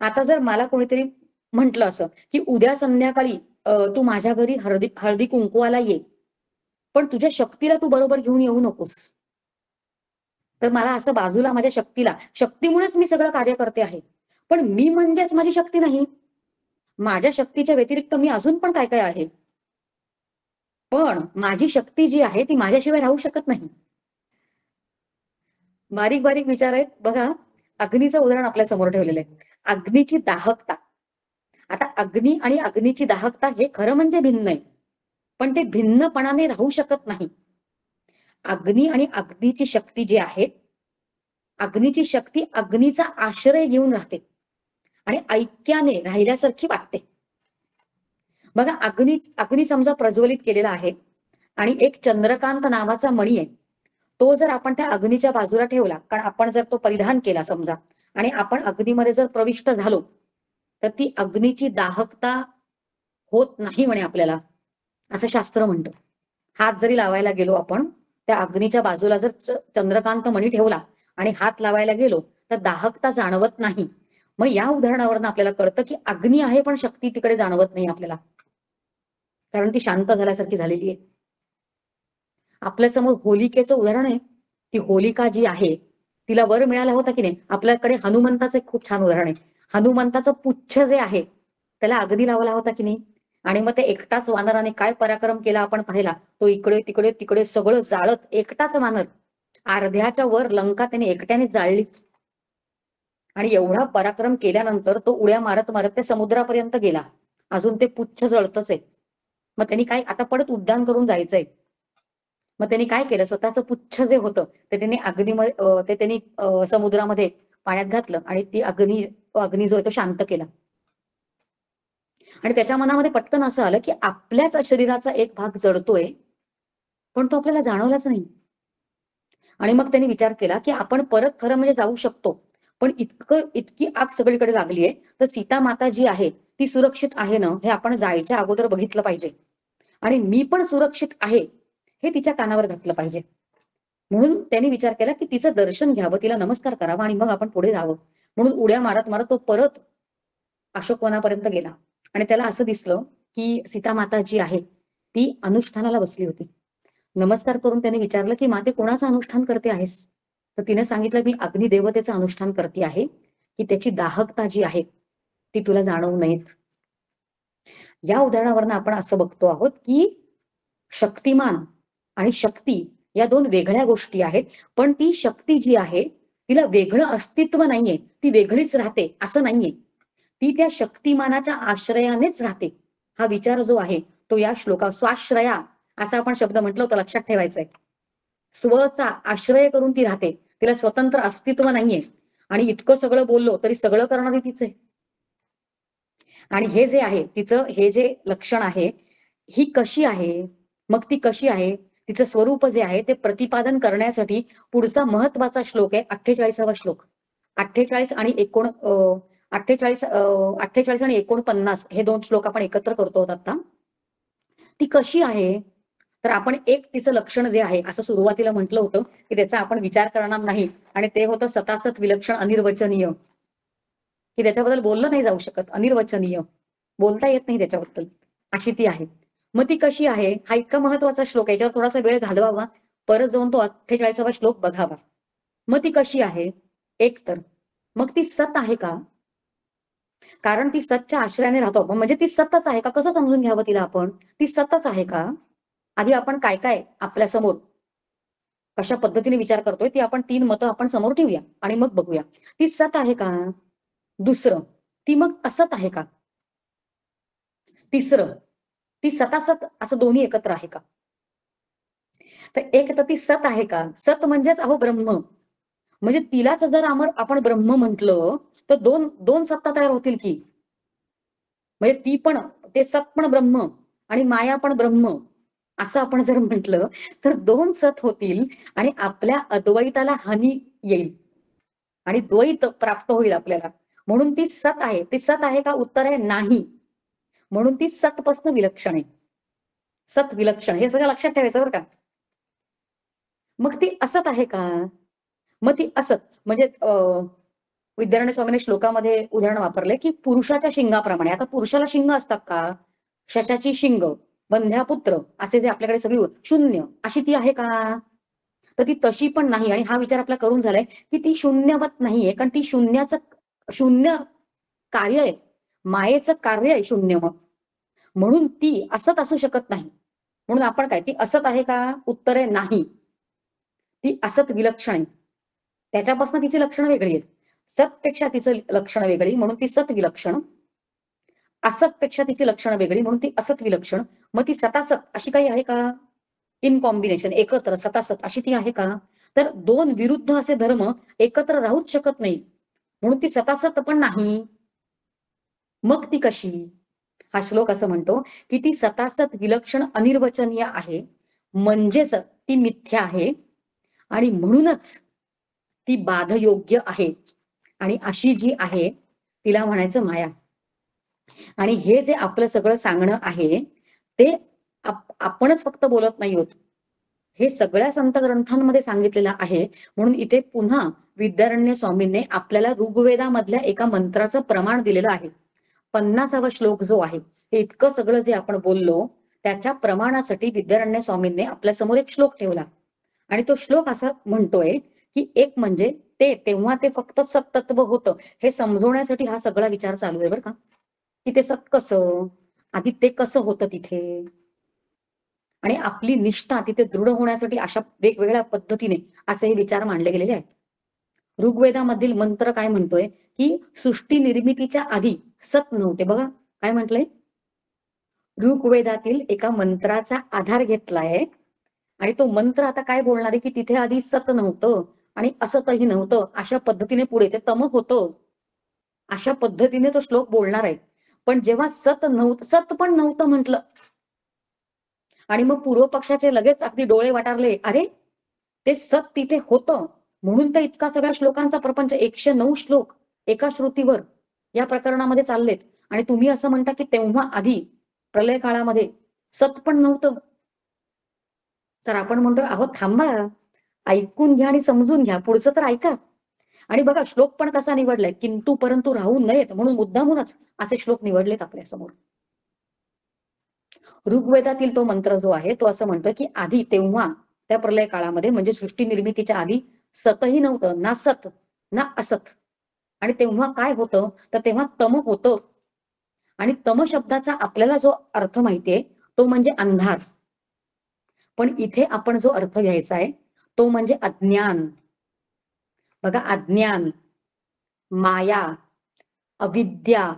आता जर मला कोणीतरी म्हंटल असं की उद्या संध्याकाळी तू माझ्या घरी हळदी हळदी कुंकवाला ये, पण तुझ्या शक्तीला तू बरोबर घेऊन येऊ नकोस. तर मला असं बाजूला माझ्या शक्तीमुळेच मी सगळं कार्य करते आहे. पण मी म्हणजेच माझी शक्ती नाही. माझ्या शक्तीच्या व्यतिरिक्त मी अजून पण काय काय आहे. पण माझी शक्ती जी आहे ती माझ्याशिवाय राहू शकत नाही. बारीक बारीक विचार आहेत बघा. अग्नीचं उदाहरण आपल्या समोर ठेवलेलं आहे. अग्नीची दाहकता. आता अग्नी आणि अग्नीची दाहकता हे खरं म्हणजे भिन्न आहे. पण ते भिन्नपणाने राहू शकत नाही. अग्नी आणि अग्नीची शक्ती जी आहे, अग्नीची शक्ती अग्नीचा आश्रय घेऊन राहते आणि ऐक्याने राहिल्यासारखी वाटते. बघा, अग्नी समजा प्रज्वलित केलेला आहे आणि एक चंद्रकांत नावाचा मणी आहे. तो जर आपण त्या अग्नीच्या बाजूला ठेवला, कारण आपण जर तो परिधान केला समजा आणि आपण अग्नीमध्ये जर प्रविष्ट झालो, तर ती अग्नीची दाहकता होत नाही म्हणे आपल्याला, असं शास्त्र म्हणतं. हात जरी लावायला गेलो आपण, त्या अग्नीच्या बाजूला जर चंद्रकांत मणी ठेवला आणि हात लावायला गेलो, तर दाहकता जाणवत नाही. मग या उदाहरणावरून आपल्याला कळतं की अग्नी आहे पण शक्ती तिकडे जाणवत नाही आपल्याला, कारण ती शांत झाल्यासारखी झालेली आहे. आपल्या समोर होलिकेचं उदाहरण आहे. ती होलिका जी आहे, तिला वर मिळाला होता की नाही. आपल्याकडे हनुमंताचं एक खूप छान उदाहरण आहे. हनुमंताचं पुच्छ जे आहे त्याला अग्नी लावला होता की नाही. आणि मग ते एकटाच वानराने काय पराक्रम केला आपण पाहिला. तो इकडे तिकडे तिकडे सगळं जाळत एकटाच वानर, अर्ध्याच्या वर लंका त्याने एकट्याने जाळली. आणि एवढा पराक्रम केल्यानंतर तो उड्या मारत मारत त्या समुद्रापर्यंत गेला. अजून ते पुच्छ जळतच आहे. मग त्यांनी काय, आता परत उड्डाण करून जायचंय. मग त्यांनी काय केलं, स्वतःचं पुच्छ जे होतं ते त्यांनी अग्नीमध्ये ते त्यांनी समुद्रामध्ये पाण्यात घातलं आणि ती अग्नी जो आहे तो शांत केला. आणि त्याच्या मनामध्ये पटकन असं आलं की आपल्याच शरीराचा एक भाग जळतोय, पण तो आपल्याला जाणवलाच नाही. आणि मग त्यांनी विचार केला की आपण परत खरं म्हणजे जाऊ शकतो, पण इतकी आग सगळीकडे लागलीये, तर सीता माता जी आहे ती सुरक्षित आहे ना, हे आपण जायच्या अगोदर बघितलं पाहिजे. आणि मी पण सुरक्षित आहे हे तिच्या कानावर घातलं पाहिजे. म्हणून त्यांनी विचार केला की तिचं दर्शन घ्यावं, तिला नमस्कार करावा आणि मग आपण पुढे जावं. म्हणून उड्या मारत मारत तो परत अशोकवनापर्यंत गेला आणि त्याला असं दिसलं की सीता माता जी आहे ती अनुष्ठानाला बसली होती. नमस्कार करून त्याने विचारलं की माते कोणाचं अनुष्ठान करते आहेस. तर तिने सांगितलं मी अग्निदेवतेचं अनुष्ठान करते आहे, की त्याची दाहकता जी आहे ती तुला जाणवू नयेत. या उदाहरणावरून आपण असं बघतो आहोत की शक्तिमान आणि शक्ती या दोन वेगळ्या गोष्टी आहेत. पण ती शक्ती जी आहे तिला वेगळं अस्तित्व नाहीये, ती वेगळीच राहते असं नाहीये. ती त्या शक्तिमानाच्या आश्रयानेच राहते. हा विचार जो आहे तो या श्लोका स्वाश्रया असा आपण शब्द म्हटलं होतं, लक्षात ठेवायचंय. स्वचा आश्रय करून ती राहते, तिला स्वतंत्र अस्तित्व नाहीये. आणि इतकं सगळं बोललो तरी सगळं करणारी तीच आहे. आणि हे जे आहे तिचं हे जे लक्षण आहे, ही कशी आहे, मग ती कशी आहे, तिचं स्वरूप जे आहे ते प्रतिपादन करण्यासाठी पुढचा महत्वाचा श्लोक आहे 48वा श्लोक. 48 आणि 48 आणि 49 हे दोन श्लोक आपण एकत्र करतो आता. ती कशी आहे, तर आपण एक तिचं लक्षण जे आहे असं सुरुवातीला म्हटलं होतं की त्याचा आपण विचार करणार नाही, आणि ते होतं सतासत विलक्षण अनिर्वचनीय, की त्याच्याबद्दल बोललं नाही जाऊ शकत. अनिर्वचनीय, बोलता येत नाही त्याच्याबद्दल, अशी ती आहे. मग ती कशी आहे, हा इतका महत्वाचा श्लोक आहे, याच्यावर थोडासा वेळ घालवावा, परत जाऊन तो 48वा श्लोक बघावा. मग ती कशी आहे, एक तर मग ती सत आहे का, कारण ती सतच्या आश्रयाने राहतो आपण, म्हणजे ती सतच आहे का, कसं समजून घ्यावं तिला आपण, ती सतच आहे का. आधी आपण काय काय आपल्या समोर कशा पद्धतीने विचार करतोय ती आपण 3 मतं आपण समोर ठेवूया आणि मग बघूया ती सत आहे का. दुसरं, ती मग असत आहे का. तिसरं, ती सतासत असं दोन्ही एकत्र आहे का. तर एक तर ती सत आहे का, सत म्हणजेच अहो ब्रह्म, म्हणजे तिलाच जर आपण ब्रह्म म्हटलं तर दोन दोन सत्ता तयार होतील की. म्हणजे ती पण, ते सत पण ब्रह्म आणि माया पण ब्रह्म, असं आपण जर म्हटलं तर 2 सत होतील आणि आपल्या अद्वैताला हानी येईल आणि द्वैत प्राप्त होईल आपल्याला. म्हणून ती सत आहे. ती सत आहे का? उत्तर आहे नाही. म्हणून ती सतपासून विलक्षण आहे. सत विलक्षण हे सगळं लक्षात ठेवायचं बरं का. मग ती असत आहे का? मग ती असत म्हणजे विद्यारण्य स्वामींनी श्लोकामध्ये उदाहरण वापरले की पुरुषाच्या शिंगाप्रमाणे. आता पुरुषाला शिंग असतात का? शशाची शिंग, बंध्यापुत्र असे जे आपल्याकडे सगळी शून्य अशी ती आहे का? तर ती तशी पण नाही आणि हा विचार आपला करून झालाय की ती शून्यवत नाहीये कारण ती शून्य कार्य आहे. मायेचं कार्य आहे शून्य मग. म्हणून ती असत असू शकत नाही. म्हणून आपण काय ती असत आहे का? उत्तर आहे नाही. ती असत विलक्षण आहे. त्याच्यापासून तिची लक्षणं वेगळी आहेत. सतपेक्षा तिचं लक्षणं वेगळी म्हणून ती सत विलक्षण. असतपेक्षा तिची लक्षणं वेगळी म्हणून ती असत विलक्षण. मग ती सतासत अशी काही आहे का? इन कॉम्बिनेशन एकत्र सतासत अशी ती आहे का? तर 2 विरुद्ध असे धर्म एकत्र राहूच शकत नाही. म्हणून ती सतासत पण नाही. मग ती कशी? हा श्लोक असं म्हणतो की ती सतासत विलक्षण अनिर्वचनीय आहे. म्हणजेच ती मिथ्या आहे आणि म्हणूनच ती बाधयोग्य आहे. आणि अशी जी आहे तिला म्हणायचं माया. आणि हे जे आपलं सगळं सांगणं आहे ते आपणच फक्त बोलत नाही आहोत. हे सगळ्या संत ग्रंथांमध्ये सांगितलेलं आहे. म्हणून इथे पुन्हा विद्यारण्य स्वामींनी आपल्याला ऋग्वेदामधल्या एका मंत्राचं प्रमाण दिलेलं आहे. 50वा श्लोक जो आहे हे इतकं सगळं जे आपण बोललो त्याच्या प्रमाणासाठी विद्यारण्य स्वामींनी आपल्या समोर एक श्लोक ठेवला आणि तो श्लोक असा म्हणतोय की एक म्हणजे तेव्हा ते फक्त सत्तत्व होतं हे समजवण्यासाठी हा सगळा विचार चालू आहे बरं का. की ते सत कसं आधी ते कसं होतं तिथे आणि आपली निष्ठा तिथे दृढ होण्यासाठी अशा वेगवेगळ्या पद्धतीने असे हे विचार मांडले गेलेले आहेत. ऋग्वेदामधील मंत्र काय म्हणतोय की सृष्टी निर्मितीच्या आधी सत नव्हते. बघा काय म्हटलंय ऋग्वेदातील एका मंत्राचा आधार घेतलाय आणि तो मंत्र आता काय बोलणार आहे की तिथे आधी सत नव्हतं आणि असतही नव्हतं अशा पद्धतीने पुढे ते तमक होतं अशा पद्धतीने तो श्लोक बोलणार आहे. पण जेव्हा सत पण नव्हतं म्हटलं आणि मग पूर्व पक्षाचे लगेच अगदी डोळे वाटारले अरे ते सत तिथे होतं म्हणून तर इतका सगळ्या श्लोकांचा प्रपंच 109 श्लोक एका श्रुतीवर या प्रकरणामध्ये चाललेत आणि तुम्ही असं म्हणता की तेव्हा आधी प्रलय काळामध्ये सत पण नव्हतं. तर आपण म्हणतोय अहो थांबा ऐकून घ्या आणि समजून घ्या पुढचं तर ऐका. आणि बघा श्लोक पण कसा निवडलाय किंतु परंतु राहू नयेत म्हणून मुद्दामूनच असे श्लोक निवडलेत आपल्या समोर. ऋग्वेदातील तो मंत्र जो आहे तो असं म्हणतो की आधी तेव्हा त्या प्रलय काळामध्ये म्हणजे सृष्टी निर्मितीच्या आधी सतही नव्हतं ना सत ना असत. आणि तेव्हा काय होतं तर तेव्हा तम होतं आणि तम शब्दाचा आपल्याला जो अर्थ माहितीये तो म्हणजे अंधार. पण इथे आपण जो अर्थ घ्यायचा आहे तो म्हणजे अज्ञान. बघा अज्ञान माया अविद्या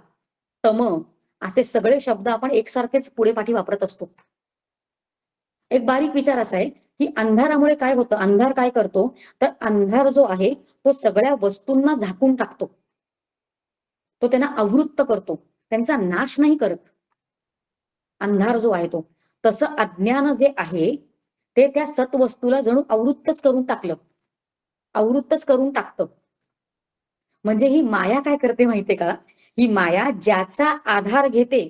तम असे सगळे शब्द आपण एकसारखेच पुढे पाठी वापरत असतो. एक बारीक विचार असा आहे की अंधारामुळे काय होतं अंधार काय करतो तर अंधार जो आहे तो सगळ्या वस्तूंना झाकून टाकतो. तो त्यांना आवृत्त करतो त्यांचा नाश नाही करत. अंधार जो आहे तो तसं अज्ञान जे आहे ते त्या सत्वस्तूला जणू आवृत्तच करून टाकलं आवृत्तच करून टाकतं. म्हणजे ही माया काय करते माहितीये का ही माया ज्याचा आधार घेते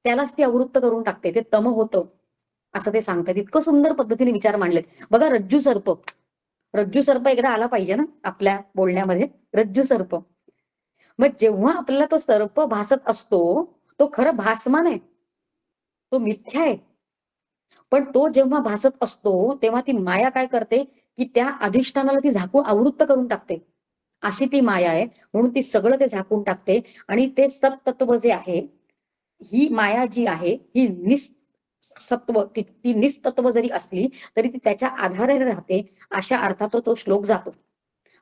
त्यालाच ती आवृत्त करून टाकते ते तम होतं असं ते सांगतात. इतकं सुंदर पद्धतीने विचार मांडलेत. बघा रज्जू सर्प एकदा आला पाहिजे ना आपल्या बोलण्यामध्ये रज्जू सर्प. मग जेव्हा आपल्याला तो सर्प भासत असतो तो खरं भासमान आहे तो मिथ्या आहे. पण तो जेव्हा भासत असतो तेव्हा ती माया काय करते की त्या अधिष्ठानाला ती झाकून आवृत्त करून टाकते. अशी ती माया आहे म्हणून ती सगळं ते झाकून टाकते आणि ते सत्तत्व जे आहे ही माया जी आहे ही निसत्व ती निस्तत्व जरी असली तरी ती त्याच्या आधाराने राहते अशा अर्थात तो श्लोक जातो.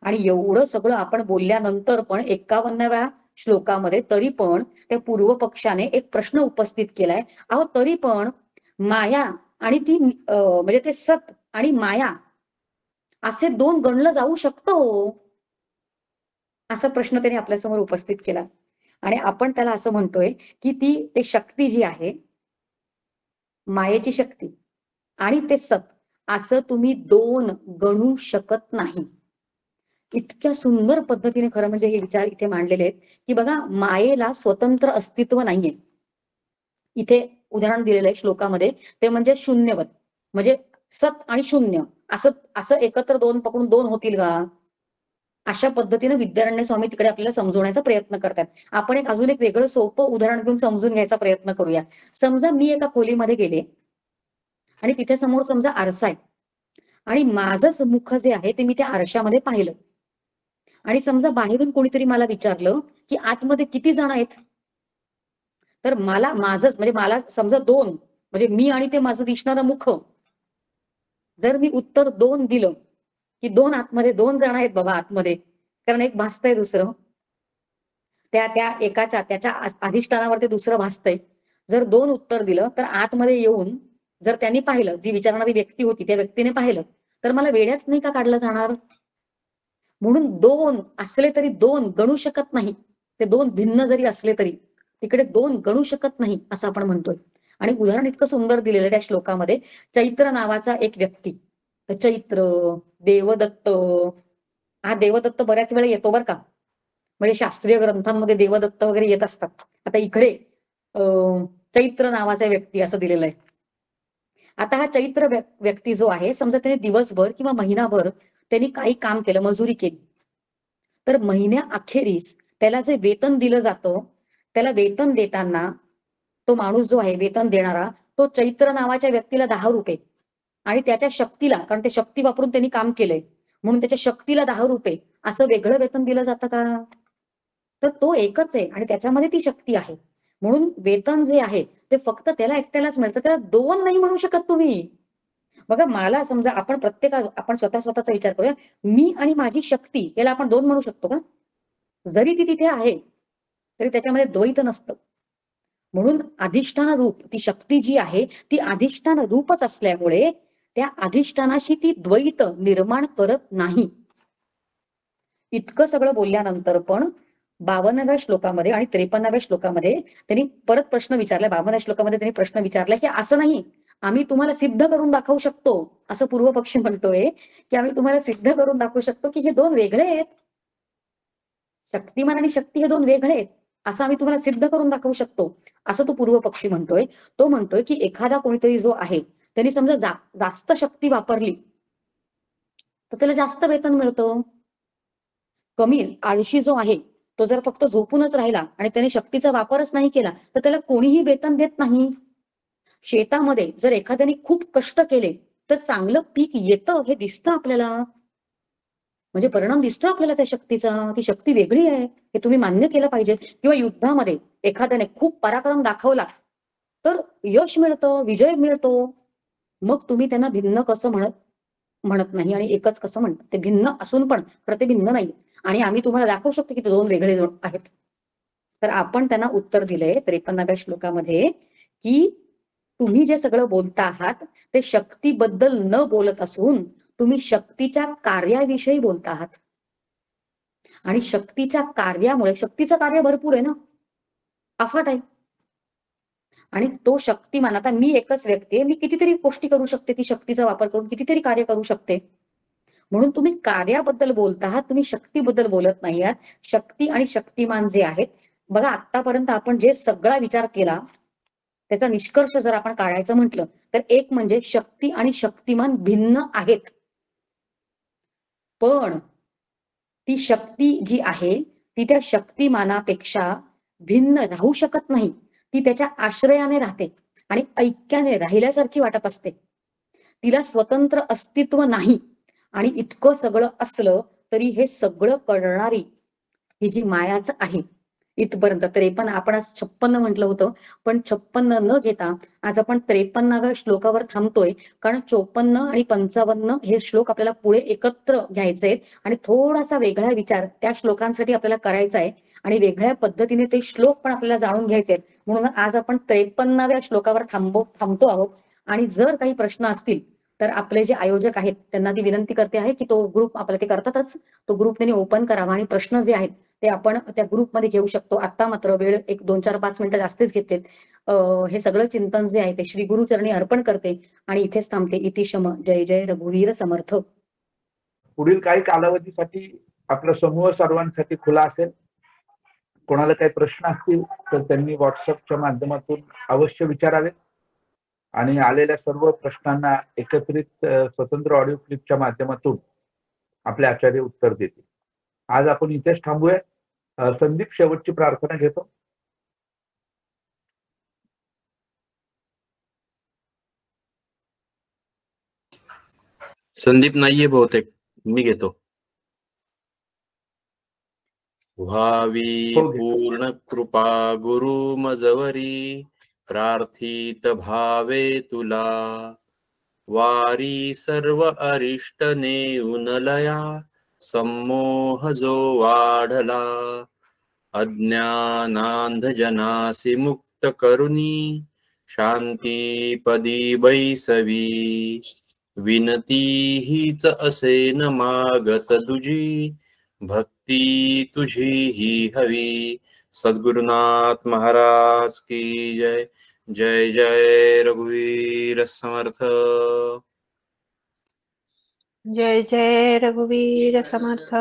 आणि एवढं सगळं आपण बोलल्यानंतर पण 51व्या श्लोकामध्ये तरी पण त्या पूर्व पक्षाने एक प्रश्न उपस्थित केलाय अहो तरी पण माया आणि ती म्हणजे ते सत आणि माया असे 2 गणलं जाऊ शकतो असा प्रश्न त्याने आपल्यासमोर उपस्थित केला. आणि आपण त्याला असं म्हणतोय की ती शक्ती जी आहे मायेची शक्ती आणि ते सत असं तुम्ही दोन गणू शकत नाही. इतक्या सुंदर पद्धतीने खरं म्हणजे हे विचार इथे मांडलेले आहेत की बघा, मायेला स्वतंत्र अस्तित्व नाहीये. इथे उदाहरण दिलेलं आहे श्लोकामध्ये, ते म्हणजे शून्यवत, म्हणजे सत आणि शून्य असं असं एकत्र दोन पकडून दोन होतील का? अशा पद्धतीने विद्यारण्य स्वामी तिकडे आपल्याला समजवण्याचा प्रयत्न करतात. आपण अजून एक वेगळं सोपं उदाहरण घेऊन समजून घ्यायचा प्रयत्न करूया. समजा मी एका खोलीमध्ये गेले आणि तिथे समोर समजा आरसा आहे आणि माझंच मुख जे आहे ते मी त्या आरशामध्ये पाहिलं आणि समजा बाहेरून कोणीतरी मला विचारलं की आतमध्ये किती जण आहेत, तर मला माझंच म्हणजे मला समजा दोन, म्हणजे मी आणि ते माझं दिसणारं मुख, जर मी उत्तर दोन दिलं की दोन आतमध्ये दोन जण आहेत बाबा आतमध्ये, कारण एक भासतंय दुसरं, त्या त्या एकाच्या त्याच्या अधिष्ठानावर ते दुसरं भासतंय. जर दोन उत्तर दिलं तर आतमध्ये येऊन जर त्यांनी पाहिलं, जी विचारणारी व्यक्ती होती त्या व्यक्तीने पाहिलं, तर मला वेड्यात नाही का काढलं जाणार? म्हणून दोन असले तरी दोन गणू शकत नाही. ते दोन भिन्न जरी असले तरी तिकडे दोन गणू शकत नाही असं आपण म्हणतोय. आणि उदाहरण इतकं सुंदर दिलेलं आहे त्या श्लोकामध्ये. चैत्र नावाचा एक व्यक्ती, तर चैत्र, देवदत्त, हा देवदत्त बऱ्याच वेळा येतो बरं का, म्हणजे शास्त्रीय ग्रंथांमध्ये देवदत्त वगैरे येत असतात. आता इकडे चैत्र नावाचा व्यक्ती असं दिलेलं आहे. आता हा चैत्र व्यक्ती जो आहे, समजा त्याने दिवसभर किंवा महिनाभर त्यांनी काही काम केलं, मजुरी केली, तर महिन्या अखेरीस त्याला जे वेतन दिलं जातं, त्याला वेतन देताना तो माणूस जो आहे वेतन देणारा, तो चैत्र नावाच्या व्यक्तीला 10 रुपये आणि त्याच्या शक्तीला, कारण ते शक्ती वापरून त्यांनी काम केलंय म्हणून त्याच्या शक्तीला 10 रुपये असं वेगळं वेतन दिलं जातं का? तर तो एकच आहे आणि त्याच्यामध्ये ती शक्ती आहे. म्हणून वेतन जे आहे ते फक्त त्याला एकट्यालाच मिळतं, त्याला दोन नाही म्हणू शकत तुम्ही. बघा, मला समजा आपण स्वतः स्वतःचा विचार करूया. मी आणि माझी शक्ती याला आपण दोन म्हणू शकतो का? जरी ती तिथे आहे तरी त्याच्यामध्ये द्वैत नसतं. म्हणून अधिष्ठान रूप ती शक्ती जी आहे ती अधिष्ठान रूपच असल्यामुळे त्या अधिष्ठानाशी ती द्वैत निर्माण करत नाही. इतकं सगळं बोलल्यानंतर पण 52व्या श्लोकामध्ये आणि 53व्या श्लोकामध्ये त्यांनी परत प्रश्न विचारला. 52व्या श्लोकामध्ये त्यांनी प्रश्न विचारला की असं नाही, आम्ही तुम्हाला सिद्ध करून दाखवू शकतो, असं पूर्व पक्षी म्हणतोय की आम्ही तुम्हाला सिद्ध करून दाखवू शकतो की हे दोन वेगळे आहेत. शक्तिमान आणि शक्ती हे दोन वेगळे आहेत, असं आम्ही तुम्हाला सिद्ध करून दाखवू शकतो, असं तो पूर्व पक्षी म्हणतोय. तो म्हणतोय की एखादा कोणीतरी जो आहे त्यांनी समजा जास्त शक्ती वापरली तर त्याला जास्त वेतन मिळतं. कमी आळशी जो आहे तो जर फक्त झोपूनच राहिला आणि त्याने शक्तीचा वापरच नाही केला तर त्याला कोणीही वेतन देत नाही. शेतामध्ये जर एखाद्याने खूप कष्ट केले तर चांगलं पीक येतं हे दिसतं आपल्याला, म्हणजे परिणाम दिसतो आपल्याला त्या शक्तीचा. ती शक्ती वेगळी आहे हे तुम्ही मान्य केलं पाहिजे. किंवा युद्धामध्ये एखाद्याने खूप पराक्रम दाखवला तर यश मिळतं, विजय मिळतो. मग तुम्ही त्यांना भिन्न कसं म्हणत म्हणत नाही आणि एकच कसं म्हणतात? ते भिन्न असून पण खरं ते भिन्न नाही आणि आम्ही तुम्हाला दाखवू शकतो की ते दोन वेगळे जण आहेत. तर आपण त्यांना उत्तर दिलंय 53व्या श्लोकामध्ये की तुम्ही जे सगळं बोलता आहात ते शक्तीबद्दल न बोलत असून तुम्ही शक्तीच्या कार्याविषयी बोलता आहात. आणि शक्तीच्या कार्यामुळे, शक्तीचं कार्य भरपूर आहे ना, अफाट आहे. आणि तो शक्तिमान, आता मी एकच व्यक्ती आहे, मी कितीतरी गोष्टी करू शकते, ती शक्तीचा वापर करून कितीतरी कार्य करू शकते. म्हणून तुम्ही कार्याबद्दल बोलत आहात, तुम्ही शक्तीबद्दल बोलत नाही आहात. शक्ती आणि शक्तिमान जे आहेत, बघा आतापर्यंत आपण जे सगळा विचार केला त्याचा निष्कर्ष जर आपण काढायचं म्हटलं तर एक म्हणजे शक्ती आणि शक्तिमान भिन्न आहेत. पण ती शक्ती जी आहे ती त्या शक्तिमानापेक्षा भिन्न राहू शकत नाही. ती त्याच्या आश्रयाने राहते आणि ऐक्याने राहिल्यासारखी वाटत असते. तिला स्वतंत्र अस्तित्व नाही. आणि इतकं सगळं असलं तरी हे सगळं करणारी ही जी मायाच आहे. इथपर्यंत 53, आपण आज 56 म्हटलं होतं, पण 56 न घेता आज आपण 53व्या श्लोकावर थांबतोय. कारण 54 आणि 55 हे श्लोक आपल्याला पुढे एकत्र घ्यायचे आहेत आणि थोडासा वेगळा विचार त्या श्लोकांसाठी आपल्याला करायचा आहे आणि वेगळ्या पद्धतीने ते श्लोक पण आपल्याला जाणून घ्यायचे आहेत. म्हणून आज आपण 53व्या श्लोकावर थांबतो आहोत. आणि जर काही प्रश्न असतील तर आपले जे आयोजक आहेत त्यांना ती विनंती करते आहे की तो ग्रुप आपल्याला ते करतातच, तो ग्रुप त्यांनी ओपन करावा आणि प्रश्न जे आहेत ते आपण त्या ग्रुपमध्ये घेऊ शकतो. आता मात्र वेळ एक 2, 4, 5 मिनिटं जास्तीच घेतलेत. हे सगळं चिंतन जे आहे ते श्री गुरुचरणी अर्पण करते आणि इथेच थांबते. इति शम. जय जय रघुवीर समर्थ. पुढील काही कालावधीसाठी आपला समूह सर्वांसाठी खुला असेल. कोणाला काही प्रश्न असतील तर त्यांनी व्हॉट्सअपच्या माध्यमातून अवश्य विचारावेत आणि आलेल्या सर्व प्रश्नांना एकत्रित स्वतंत्र ऑडिओ क्लिपच्या माध्यमातून आपले आचार्य उत्तर देतील. आज आपण इथेच थांबूया. संदीप शेवटची प्रार्थना घेतो. संदीप नाहीये बहुतेक, मी घेतो. व्हावी हो, घेतो. पूर्ण कृपा गुरु मजवरी, प्रार्थित भावे तुला. वारी सर्व अरिष्ट नेऊन लया, सम्मोह जो वाढला. अज्ञानांध जनासी मुक्त करुणी, शांती पदी बैसवी. विनती हीच असेन मागत तुझी, भक्ती तुझी ही हवी. सद्गुरुनाथ महाराज की जय. जय जय रघुवीर समर्थ. जय जय रघुवीर समर्थ.